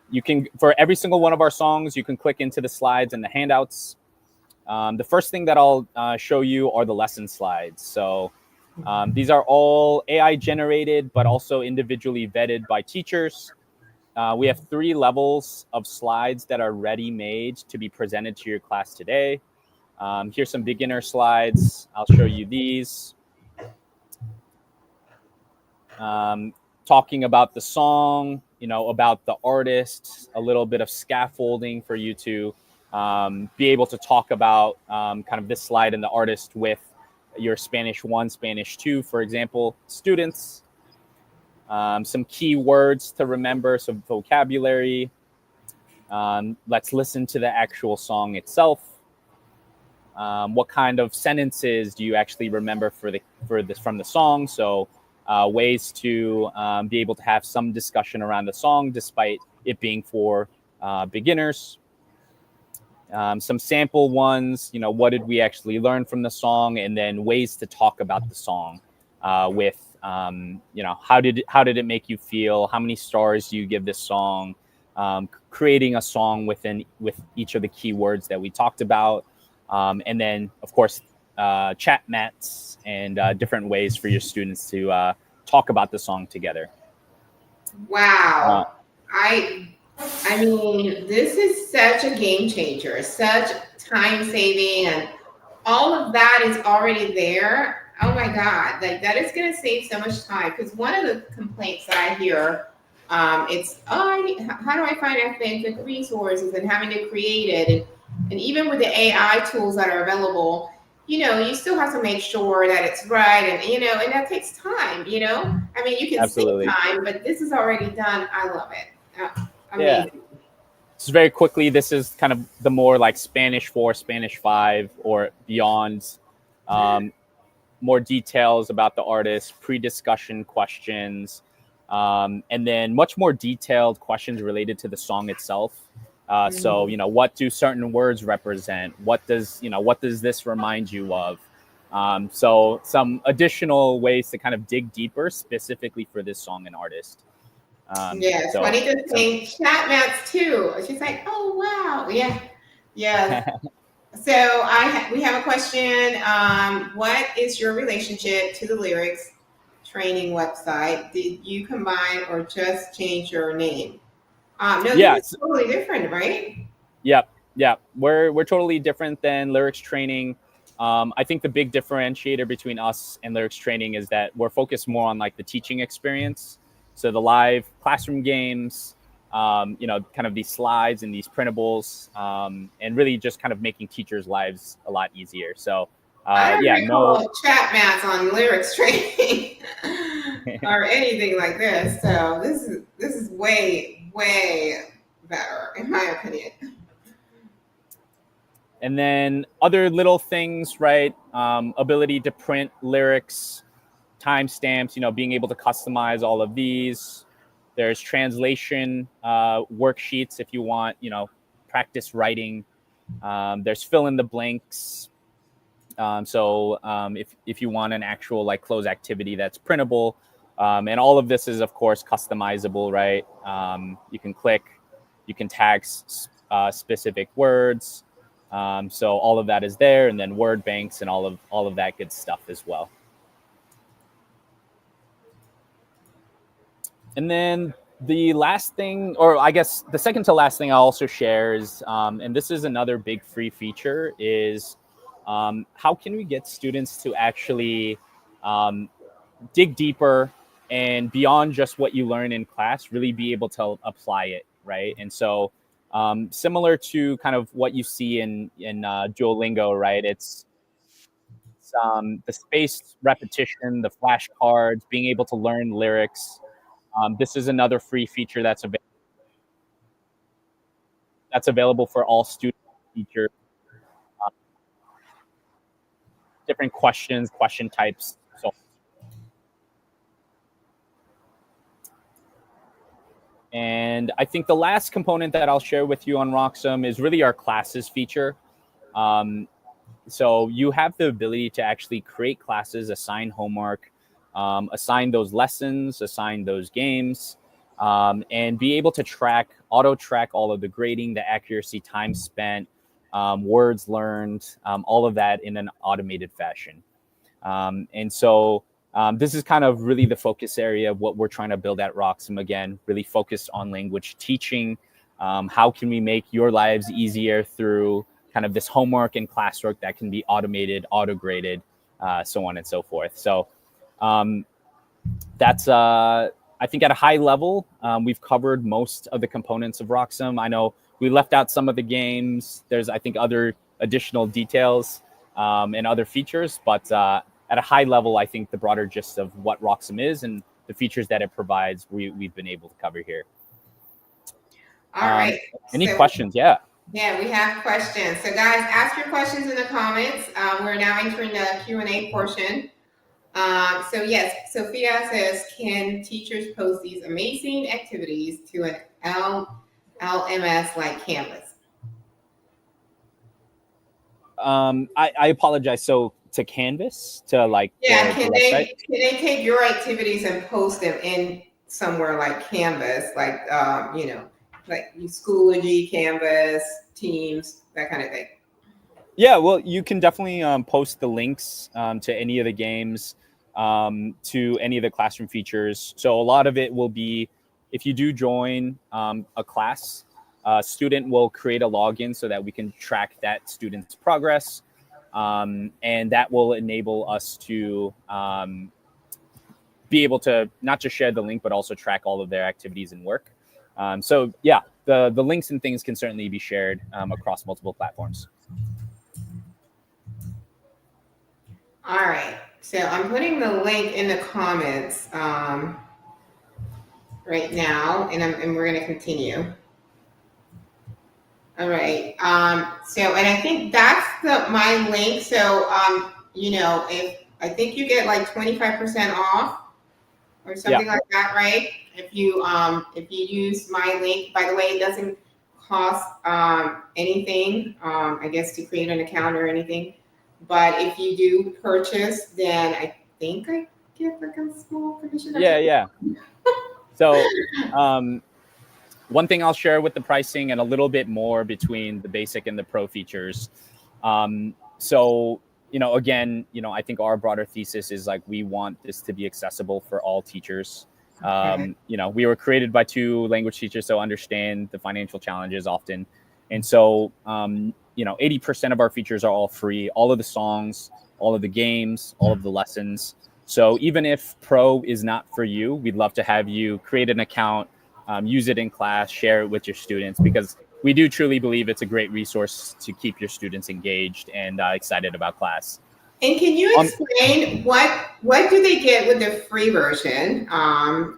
Speaker 2: you can, for every single one of our songs, you can click into the slides and the handouts. The first thing that I'll show you are the lesson slides. So these are all AI generated, but also individually vetted by teachers. We have 3 levels of slides that are ready-made to be presented to your class today. Here's some beginner slides. I'll show you these. Talking about the song, about the artist, a little bit of scaffolding for you to be able to talk about kind of this slide and the artist with your Spanish 1, Spanish 2, for example, students. Some key words to remember, some vocabulary. Let's listen to the actual song itself. What kind of sentences do you actually remember from the song? So ways to be able to have some discussion around the song despite it being for beginners. Some sample ones, what did we actually learn from the song, and then ways to talk about the song with, how did it make you feel? How many stars do you give this song? Creating a song with each of the keywords that we talked about. And then, of course, chat mats and different ways for your students to talk about the song together.
Speaker 1: Wow. I I mean, this is such a game changer, such time saving, and all of that is already there. Oh my God, like that is going to save so much time. Because one of the complaints that I hear, it's how do I find authentic resources and having to create it, and even with the AI tools that are available, you still have to make sure that it's right, and and that takes time. I mean, you can save
Speaker 2: Absolutely.
Speaker 1: time, but this is already done. I love it.
Speaker 2: Yeah.
Speaker 1: Amazing.
Speaker 2: Just very quickly, this is kind of the more like Spanish 4, Spanish 5, or beyond. Um, More details about the artist, pre-discussion questions, and then much more detailed questions related to the song itself. So,
Speaker 1: Mhm.
Speaker 2: what do certain words represent? What does this remind you of? So, some additional ways to kind of dig deeper specifically for this song and artist.
Speaker 1: Yeah, it's
Speaker 2: So,
Speaker 1: funny to
Speaker 2: some
Speaker 1: think chat mats too. She's like, oh wow, yeah, yeah. So we have a question. What is your relationship to the lyrics training website? Did you combine or just change your name? No, this
Speaker 2: yeah,
Speaker 1: is totally different, right?
Speaker 2: Yep, yeah. We're totally different than lyrics training. I think the big differentiator between us and lyrics training is that we're focused more on like the teaching experience. So the live classroom games, kind of these slides and these printables, and really just kind of making teachers' lives a lot easier. So
Speaker 1: I don't
Speaker 2: yeah, no.
Speaker 1: recall chat mats on lyrics training or anything like this. So this is way better in my opinion.
Speaker 2: And then other little things, right? Ability to print lyrics, timestamps, being able to customize all of these. There's translation worksheets if you want, practice writing. There's fill in the blanks. So if you want an actual like close activity that's printable, and all of this is of course customizable, right? You can click, you can tag specific words. So all of that is there, and then word banks and all of that good stuff as well. And then the last thing, or I guess the second to last thing I'll also share is, and this is another big free feature, is how can we get students to actually um, dig deeper and beyond just what you learn in class, really be able to apply it, right? And so, similar to kind of what you see in Duolingo, right? It's the spaced repetition, the flashcards, being able to learn lyrics. This is another free feature that's available for all students, teachers, uh, different questions, question types. So, and I think the last component that I'll share with you on Roxxem is really our classes feature. Um, so you have the ability to actually create classes, assign homework, assign those lessons, assign those games, and be able to auto track all of the grading, the accuracy, time spent, words learned, all of that in an automated fashion. And so this is kind of really the focus area of what we're trying to build at Roxxem, again, really focused on language teaching. How can we make your lives easier through kind of this homework and classwork that can be automated, auto graded, so on and so forth. So um, that's, I think, at a high level, we've covered most of the components of Roxxem. I know we left out some of the games. There's, I think, other additional details and other features, but at a high level, I think the broader gist of what Roxxem is and the features that it provides, we've been able to cover here.
Speaker 1: All right.
Speaker 2: Any
Speaker 1: So
Speaker 2: questions? Yeah.
Speaker 1: yeah, we have questions. So guys, ask your questions in the comments. We're now entering the Q&A portion. So yes, Sophia says, can teachers post these amazing activities to an LMS like Canvas?
Speaker 2: I apologize. So to Canvas, to like
Speaker 1: Yeah,
Speaker 2: the website?
Speaker 1: can they take your activities and post them in somewhere like Canvas, like like Schoology, Canvas, Teams, that kind of thing?
Speaker 2: Yeah, well, you can definitely post the links to any of the games, to any of the classroom features. So a lot of it will be if you do join a class, a student will create a login so that we can track that student's progress. And that will enable us to be able to not just share the link, but also track all of their activities and work. So yeah, the links and things can certainly be shared across multiple platforms.
Speaker 1: All right. So I'm putting the link in the comments right now, and we're going to continue. All right. So, and I think that's my link. So, if I think you get like 25% off or something like that, right? If you use my link, by the way, it doesn't cost anything, I guess, to create an account or anything. But if you do purchase, then I think I get like a small commission.
Speaker 2: Yeah. So one thing I'll share with the pricing and a little bit more between the basic and the pro features. So, again, I think our broader thesis is like, we want this to be accessible for all teachers. We were created by 2 language teachers, so understand the financial challenges often. And so, 80% of our features are all free, all of the songs, all of the games, all of the lessons. So even if pro is not for you, we'd love to have you create an account, use it in class, share it with your students, because we do truly believe it's a great resource to keep your students engaged and excited about class.
Speaker 1: And can you explain what do they get with the free version? And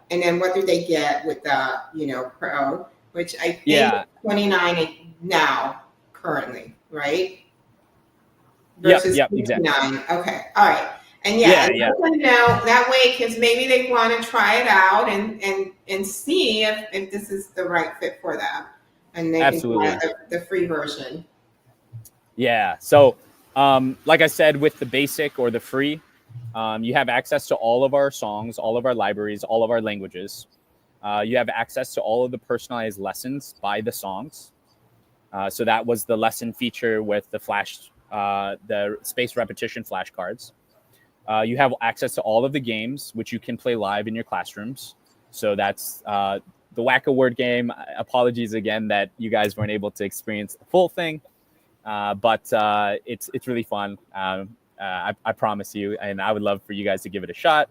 Speaker 1: then what do they get with the pro, which I think is $29 now currently, right? Versus $59. Exactly. Okay, all right. And let them know that way, because maybe they want to try it out and see if this is the right fit for them, and they can try the free version.
Speaker 2: Yeah. So, like I said, with the basic or the free, you have access to all of our songs, all of our libraries, all of our languages. You have access to all of the personalized lessons by the songs. So that was the lesson feature with the the spaced repetition flashcards. You have access to all of the games, which you can play live in your classrooms. So that's the Whack-A-Word game. Apologies again that you guys weren't able to experience the full thing, but it's really fun. I promise you, and I would love for you guys to give it a shot.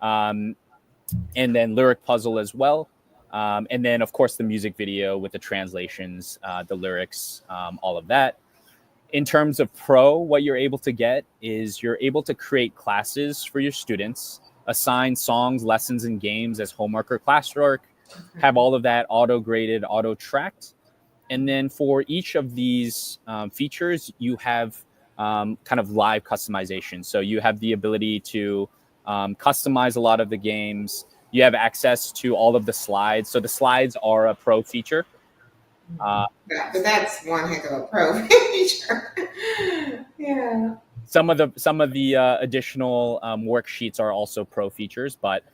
Speaker 2: And then lyric puzzle as well. And then, of course, the music video with the translations, the lyrics, all of that. In terms of pro, what you're able to get is you're able to create classes for your students, assign songs, lessons, and games as homework or classwork, have all of that auto-graded, auto-tracked. And then for each of these features, you have kind of live customization. So you have the ability to customize a lot of the games. You have access to all of the slides. So the slides are a pro feature.
Speaker 1: But that's one heck of a pro feature. Yeah.
Speaker 2: Some of the additional worksheets are also pro features, but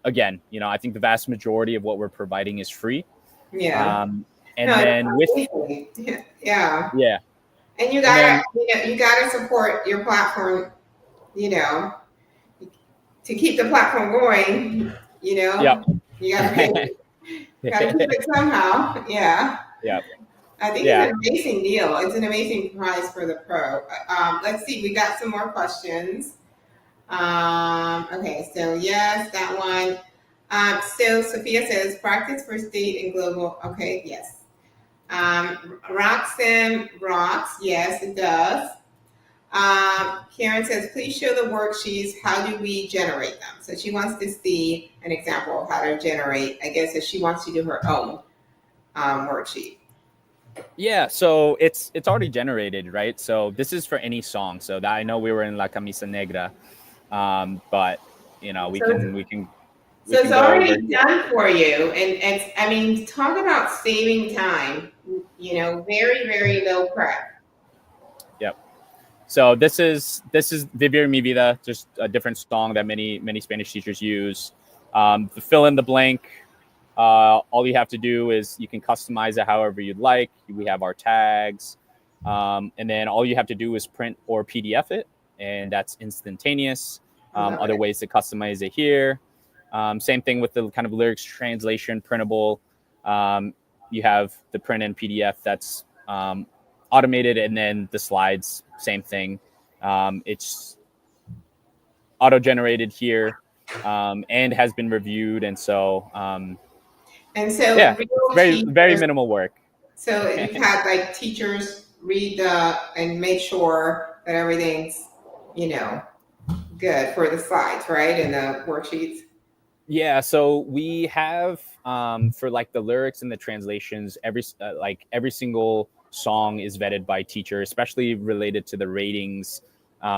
Speaker 2: again, I think the vast majority of what we're providing is free.
Speaker 1: Yeah.
Speaker 2: And then with
Speaker 1: yeah. And you gotta support your platform, to keep the platform going. You gotta pay. Gotta keep it somehow. Yeah. I think it's an amazing deal. It's an amazing price for the pro. Let's see. We got some more questions. Okay. So yes, that one. So Sophia says practice for state and global. Okay. Yes. Roxxem rocks. Yes, it does. Karen says, please show the worksheets. How do we generate them? So she wants to see an example of how to generate, I guess, if she wants to do her own worksheet.
Speaker 2: Yeah, so it's already generated, right? So this is for any song. So that I know we were in La Camisa Negra, but we can.
Speaker 1: So it's already done for you, and talk about saving time. Very, very low prep.
Speaker 2: Yep. So this is Vivir Mi Vida, just a different song that many Spanish teachers use. The fill in the blank. All you have to do is you can customize it however you'd like. We have our tags, and then all you have to do is print or PDF it, and that's instantaneous. Other ways to customize it here. Same thing with the kind of lyrics translation printable. You have the print and PDF that's automated, and then the slides, same thing. It's auto-generated here, and has been reviewed, and so
Speaker 1: And so
Speaker 2: yeah, it's
Speaker 1: real
Speaker 2: very
Speaker 1: teachers,
Speaker 2: minimal work.
Speaker 1: so you've had like teachers read the and make sure that everything's, you know, good for the slides, right? And the worksheets.
Speaker 2: Yeah, so we have for like the lyrics and the translations, every single song is vetted by teacher, especially related to the ratings,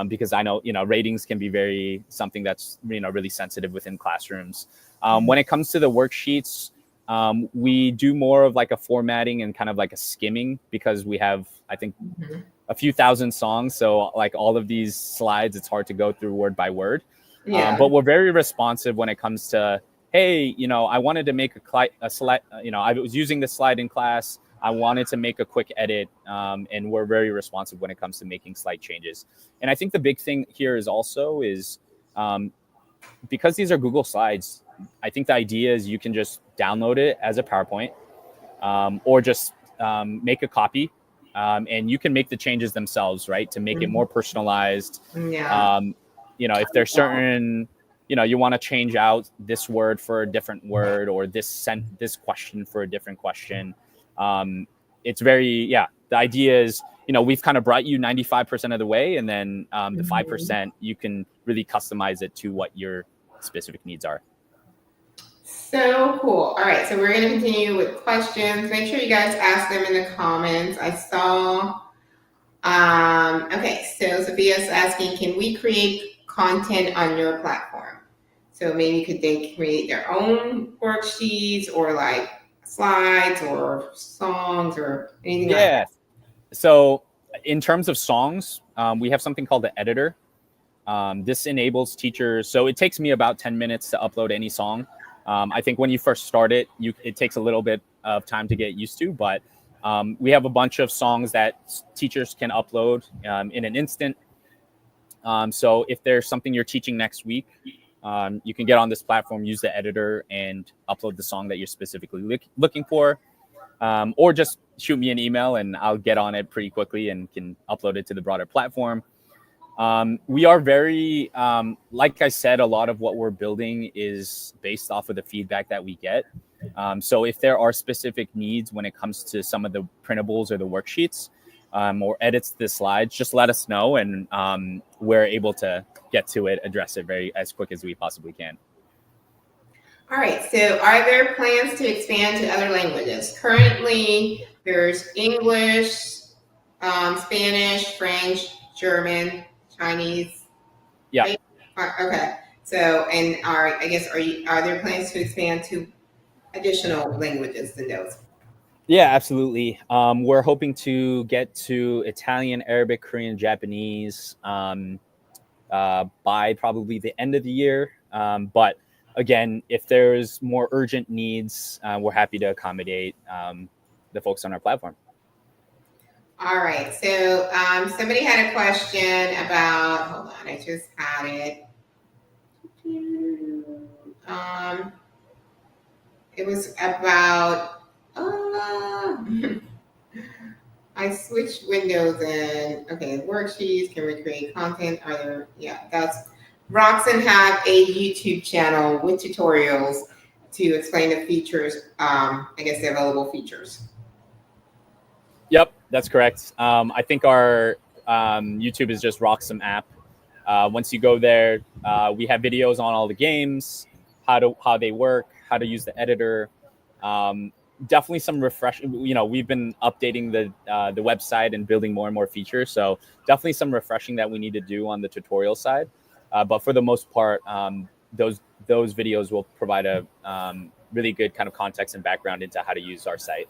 Speaker 2: because I know ratings can be very something that's really sensitive within classrooms. When it comes to the worksheets, we do more of like a formatting and kind of like a skimming, because we have, I think,
Speaker 1: Mhm.
Speaker 2: a few thousand songs, so like all of these slides, it's hard to go through word by word.
Speaker 1: Yeah.
Speaker 2: But we're very responsive when it comes to, hey, I wanted to make a slide. I was using this slide in class. I wanted to make a quick edit, and we're very responsive when it comes to making slight changes. And I think the big thing here is um, because these are Google Slides. I think the idea is you can just download it as a PowerPoint, or just make a copy, and you can make the changes themselves, right, to make it more personalized.
Speaker 1: Yeah.
Speaker 2: um, if there's certain, you want to change out this word for a different word, or this question for a different question. It's very, yeah, the idea is, we've kind of brought you 95% of the way, and then the
Speaker 1: Mhm.
Speaker 2: 5% you can really customize it to what your specific needs are.
Speaker 1: So cool. All right, so we're going to continue with questions. Make sure you guys ask them in the comments. I saw. Okay, so Sophia's asking, can we create content on your platform? So maybe could they create their own worksheets or like slides or songs or anything like
Speaker 2: Yeah. So in terms of songs, we have something called the editor. This enables teachers. So it takes me about 10 minutes to upload any song. I think when you first start it, it takes a little bit of time to get used to, but we have a bunch of songs that teachers can upload in an instant. So if there's something you're teaching next week, you can get on this platform, use the editor, and upload the song that you're specifically looking for. Or just shoot me an email and I'll get on it pretty quickly and can upload it to the broader platform. We are very, like I said, a lot of what we're building is based off of the feedback that we get. So if there are specific needs when it comes to some of the printables or the worksheets, or edits to the slides, just let us know, and we're able to get to it, address it as quick as we possibly can.
Speaker 1: All right, so are there plans to expand to other languages? Currently, there's English, Spanish, French, German, Chinese,
Speaker 2: Yeah.
Speaker 1: right? Okay, so and are there plans to expand to additional languages than those?
Speaker 2: Yeah, absolutely. We're hoping to get to Italian, Arabic, Korean, Japanese by probably the end of the year. But again, if there's more urgent needs, we're happy to accommodate the folks on our platform.
Speaker 1: All right, so somebody had a question about, hold on, I just had it. Um, it was about, I switched windows and, okay, worksheets, can we create content? Are there, yeah, that's, Roxxem have a YouTube channel with tutorials to explain the features, I guess the available features.
Speaker 2: Yep, that's correct. I think our YouTube is just Roxxem app. Once you go there, we have videos on all the games, how they work, how to use the editor. Definitely some refresh. We've been updating the website and building more and more features. So definitely some refreshing that we need to do on the tutorial side. But for the most part, those videos will provide a really good kind of context and background into how to use our site.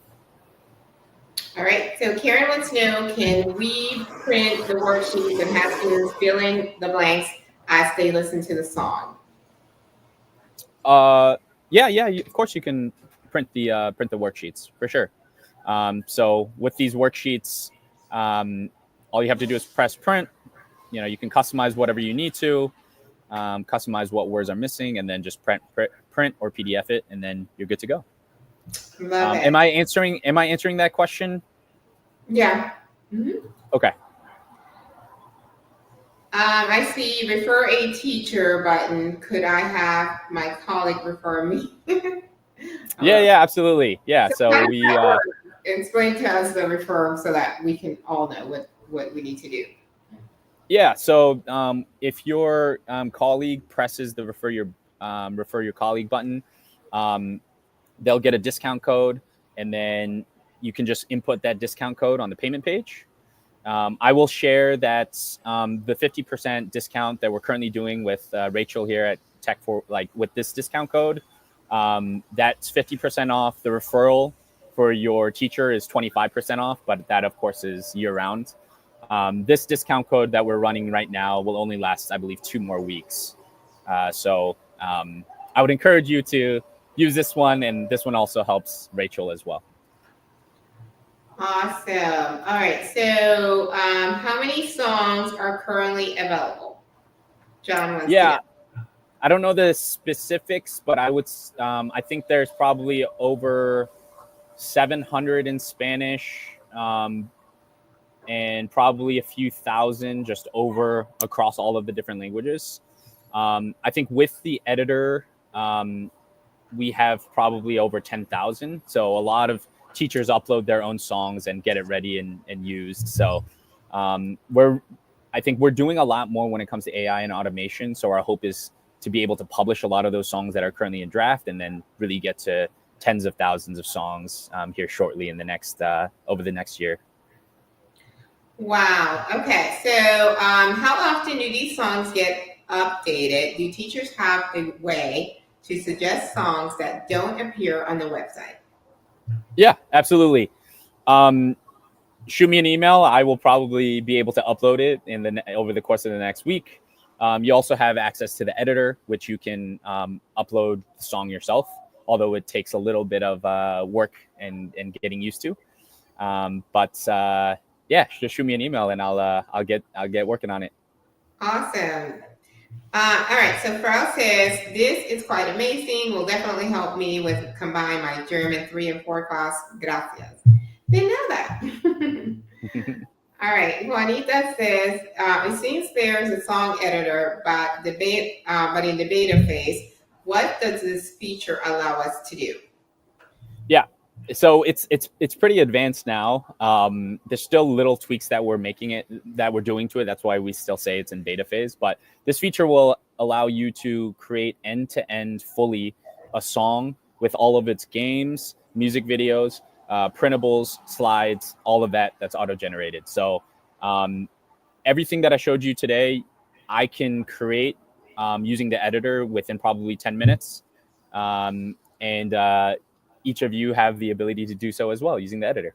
Speaker 1: All right, so Karen wants to know, can we print the worksheets and have students fill in the blanks as they listen to the song?
Speaker 2: Yeah, of course you can print the worksheets for sure. So with these worksheets, all you have to do is press print. You can customize whatever you need to. customize what words are missing, and then just print or PDF it, and then you're good to go.
Speaker 1: Love it.
Speaker 2: Am I answering that question?
Speaker 1: Yeah. Mm-hmm.
Speaker 2: Okay.
Speaker 1: I see refer a teacher button. Could I have my colleague refer me?
Speaker 2: Yeah, absolutely. Yeah.
Speaker 1: So how
Speaker 2: So
Speaker 1: does
Speaker 2: we,
Speaker 1: that work? Explain to us the refer so that we can all know what we need to do.
Speaker 2: yeah. So if your colleague presses the refer your colleague button, they'll get a discount code, and then you can just input that discount code on the payment page. I will share that the 50% discount that we're currently doing with Rachel here at Tech for, like, with this discount code, that's 50% off. The referral for your teacher is 25% off, but that of course is year round. This discount code that we're running right now will only last, I believe, 2 more weeks. So I would encourage you to use this one, and this one also helps Rachel as well.
Speaker 1: Awesome. All right. So how many songs are currently available? John wants to know.
Speaker 2: I don't know the specifics, but I think there's probably over 700 in Spanish, and probably a few thousand just over across all of the different languages. I think with the editor, we have probably over 10,000. So a lot of teachers upload their own songs and get it ready and used. So I think we're doing a lot more when it comes to AI and automation. So our hope is to be able to publish a lot of those songs that are currently in draft, and then really get to tens of thousands of songs here shortly in the next over the next year.
Speaker 1: Wow. Okay. So how often do these songs get updated? Do teachers have a way to suggest songs that don't appear on the website?
Speaker 2: Yeah, absolutely. Shoot me an email. I will probably be able to upload it over the course of the next week. You also have access to the editor, which you can upload the song yourself, although it takes a little bit of work and getting used to. Yeah, just shoot me an email, and I'll get working on it.
Speaker 1: Awesome. All right, so Frau says, this is quite amazing. Will definitely help me with combine my German 3 and 4 class. Gracias. Didn't know that. All right, Juanita says, it seems there's a song editor, but in the beta phase, what does this feature allow us to do?
Speaker 2: Yeah, so it's pretty advanced now. There's still little tweaks that we're doing to it. That's why we still say it's in beta phase. But this feature will allow you to create end-to-end fully a song with all of its games, music videos, printables, slides, all of that's auto-generated. So everything that I showed you today, I can create using the editor within probably 10 minutes. Each of you have the ability to do so as well using the editor.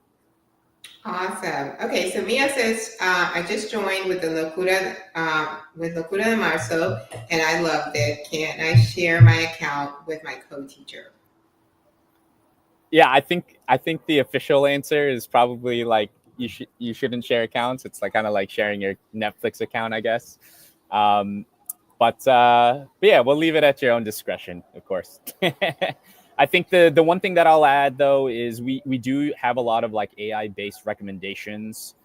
Speaker 1: Awesome. Okay, so Mia says, I just joined with Locura de Marzo, and I loved it. Can I share my account with my co-teacher?
Speaker 2: Yeah, I think the official answer is probably like you shouldn't share accounts. It's like kind of like sharing your Netflix account, I guess. But yeah, we'll leave it at your own discretion, of course. I think the one thing that I'll add though is we do have a lot of like AI based recommendations.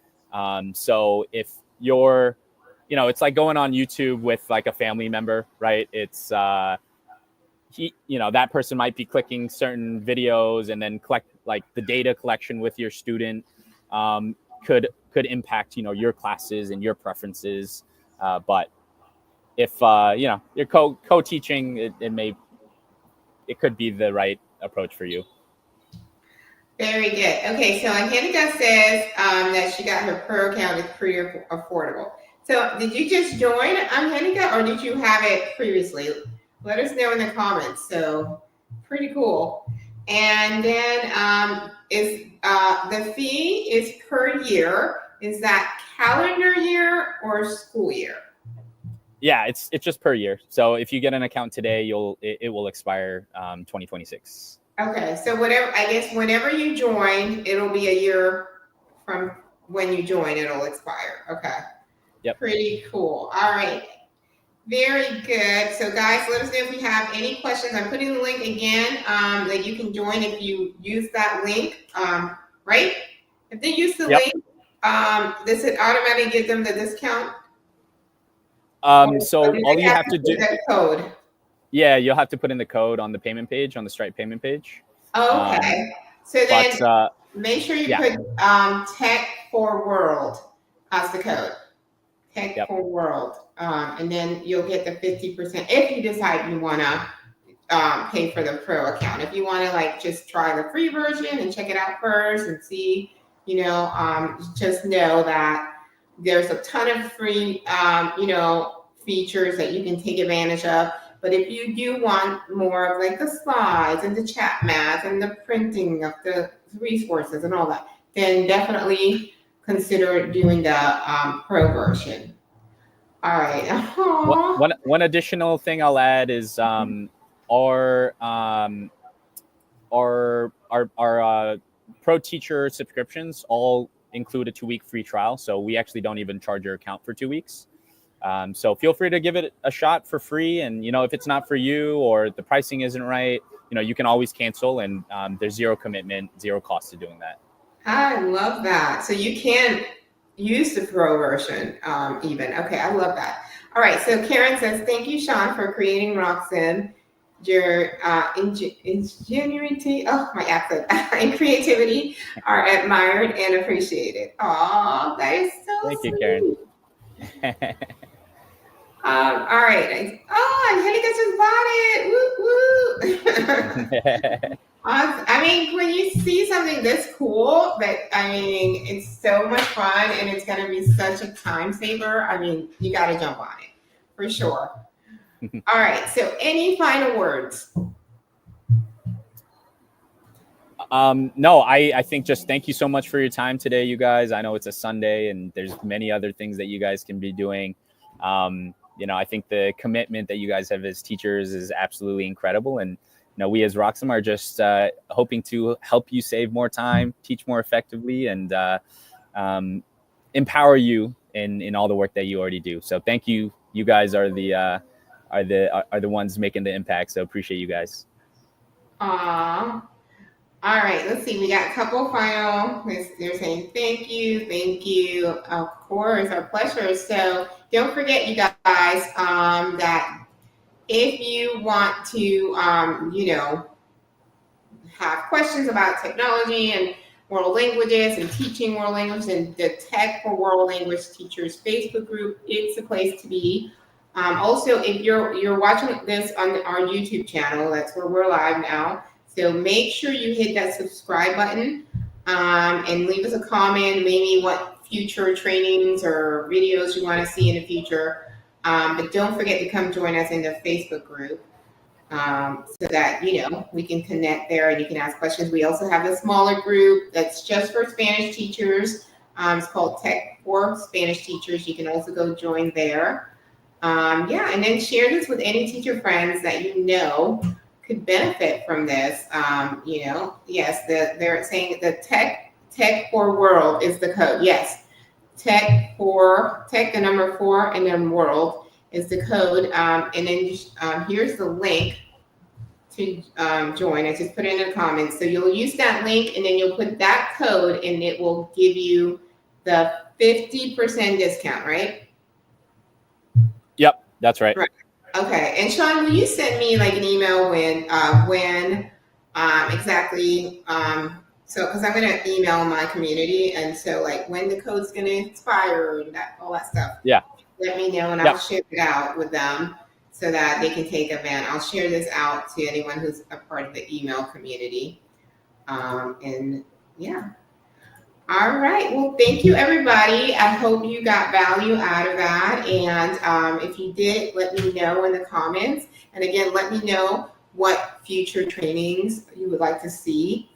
Speaker 2: So if you're, it's like going on YouTube with like a family member, right? It's that person might be clicking certain videos, and then collect like the data collection with your student could impact your classes and your preferences. But if you're co-teaching, it could be the right approach for you.
Speaker 1: Very good. Okay, so Angelica says that she got her pro account. It's pretty affordable. So did you just join, Angelica, or did you have it previously? Let us know in the comments. So pretty cool. And then is the fee is per year. Is that calendar year or school year?
Speaker 2: Yeah, it's just per year. So if you get an account today, it will expire 2026.
Speaker 1: Okay, so whenever you join, it'll be a year from when you join, it'll expire. Okay.
Speaker 2: Yep.
Speaker 1: Pretty cool. All right. Very good. So, guys, let us know if you have any questions. I'm putting the link again that you can join if you use that link. Right? If they use the
Speaker 2: Yep.
Speaker 1: link, does it automatically give them the discount? Or
Speaker 2: So
Speaker 1: do
Speaker 2: all
Speaker 1: they
Speaker 2: you
Speaker 1: have
Speaker 2: have
Speaker 1: to
Speaker 2: to
Speaker 1: put
Speaker 2: do,
Speaker 1: that code?
Speaker 2: yeah, you'll have to put in the code on the payment page, on the Stripe payment page.
Speaker 1: Okay. So then
Speaker 2: But
Speaker 1: make sure you
Speaker 2: yeah,
Speaker 1: put Tech for World as the code. Tech
Speaker 2: yep.
Speaker 1: for World. And then you'll get the 50% if you decide you want to pay for the pro account. If you want to like just try the free version and check it out first and see, just know that there's a ton of free, features that you can take advantage of. But if you do want more of like the slides and the chat math and the printing of the resources and all that, then definitely consider doing the pro version. All right. Aww.
Speaker 2: One additional thing I'll add is our um, our pro teacher subscriptions all include a 2-week free trial. So we actually don't even charge your account for 2 weeks. So feel free to give it a shot for free. And, if it's not for you or the pricing isn't right, you can always cancel, and there's zero commitment, zero cost to doing that.
Speaker 1: I love that. So you can use the pro version even. Okay, I love that. All right, so Karen says, thank you, Sean, for creating Roxxem. Your ingenuity, oh, my accent, and creativity are admired and appreciated. Oh, that is so
Speaker 2: Thank you, Karen.
Speaker 1: sweet. All right. Oh, Angelica just bought it. Woo, woo. I mean, when you see something this cool, it's so much fun and it's going to be such a time saver. I mean, you got to jump on it for sure. All right. So, any final words?
Speaker 2: No, I think just thank you so much for your time today, you guys. I know it's a Sunday and there's many other things that you guys can be doing. I think the commitment that you guys have as teachers is absolutely incredible. And, we as Roxxem are just hoping to help you save more time, teach more effectively, and empower you in all the work that you already do. So thank you. You guys are the ones making the impact. So appreciate you guys.
Speaker 1: Aww. All right, let's see. We got a couple final. They're saying thank you. Of course, our pleasure. So don't forget, you guys, that if you want to, have questions about technology and world languages and teaching world languages, and the Tech for World Language Teachers Facebook group, it's a place to be. Also, if you're watching this on our YouTube channel, that's where we're live now. So make sure you hit that subscribe button and leave us a comment, maybe what future trainings or videos you want to see in the future. But don't forget to come join us in the Facebook group so that, we can connect there and you can ask questions. We also have a smaller group that's just for Spanish teachers. It's called Tech for Spanish Teachers. You can also go join there. And then share this with any teacher friends that could benefit from this. Yes, they're saying the Tech for World is the code. Yes, Tech, the number 4, and then World is the code. And then here's the link to join. I just put it in the comments. So you'll use that link, and then you'll put that code, and it will give you the 50% discount, right?
Speaker 2: Yep, that's right.
Speaker 1: Okay, and Sean, will you send me like an email when exactly? So because I'm gonna email my community, and so like when the code's gonna expire and all that stuff.
Speaker 2: Yeah.
Speaker 1: Let me know, and I'll share it out with them so that they can take advantage. I'll share this out to anyone who's a part of the email community. And yeah. All right. Well, thank you, everybody. I hope you got value out of that. And if you did, let me know in the comments. And again, let me know what future trainings you would like to see.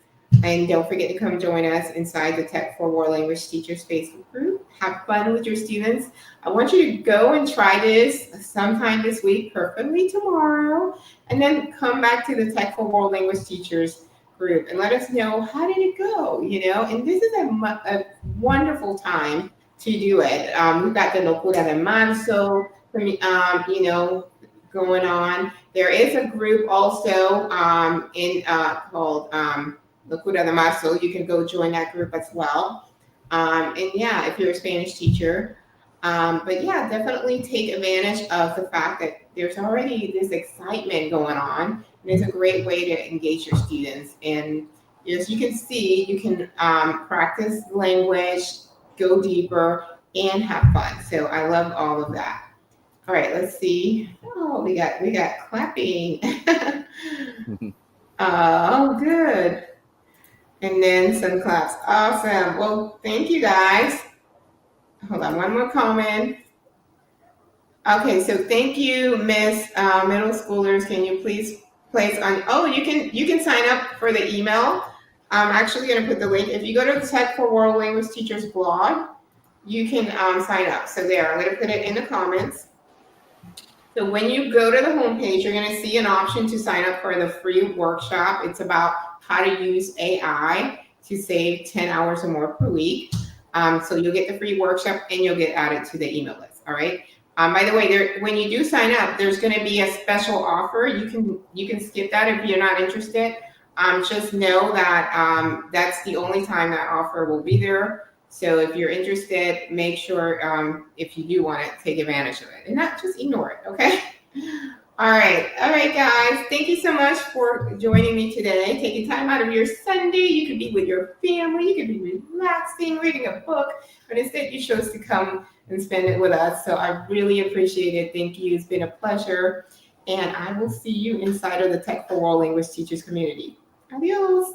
Speaker 1: And don't forget to come join us inside the Tech for World Language Teachers Facebook group. Have fun with your students. I want you to go and try this sometime this week, preferably tomorrow. And then come back to the Tech for World Language Teachers group and let us know how did it go, and this is a wonderful time to do it. We've got the locura de marzo, you know, going on. There is a group also in called Locura de Marzo. You can go join that group as well. And yeah, if you're a Spanish teacher. But yeah, definitely take advantage of the fact that there's already this excitement going on. And it's a great way to engage your students. And as you can see, you can practice language, go deeper, and have fun. So I love all of that. All right, let's see. Oh, we got clapping. Oh, good. And then some claps. Awesome. Well, thank you guys. Hold on, one more comment. Okay, so thank you, Miss Middle Schoolers. Can you please place on? Oh, you can sign up for the email. I'm actually going to put the link. If you go to the Tech for World Language Teachers blog, you can sign up. So there, I'm going to put it in the comments. So when you go to the homepage, you're going to see an option to sign up for the free workshop. It's about how to use AI to save 10 hours or more per week. So you'll get the free workshop and you'll get added to the email list. All right. By the way, when you do sign up, there's going to be a special offer. You can skip that if you're not interested. Just know that that's the only time that offer will be there. So if you're interested, make sure if you do want it, take advantage of it and not just ignore it, okay? All right, guys. Thank you so much for joining me today. Taking time out of your Sunday. You could be with your family. You could be relaxing, reading a book, but instead you chose to come and spend it with us. So I really appreciate it. Thank you. It's been a pleasure. And I will see you inside of the Tech for World Language Teachers community. Adios.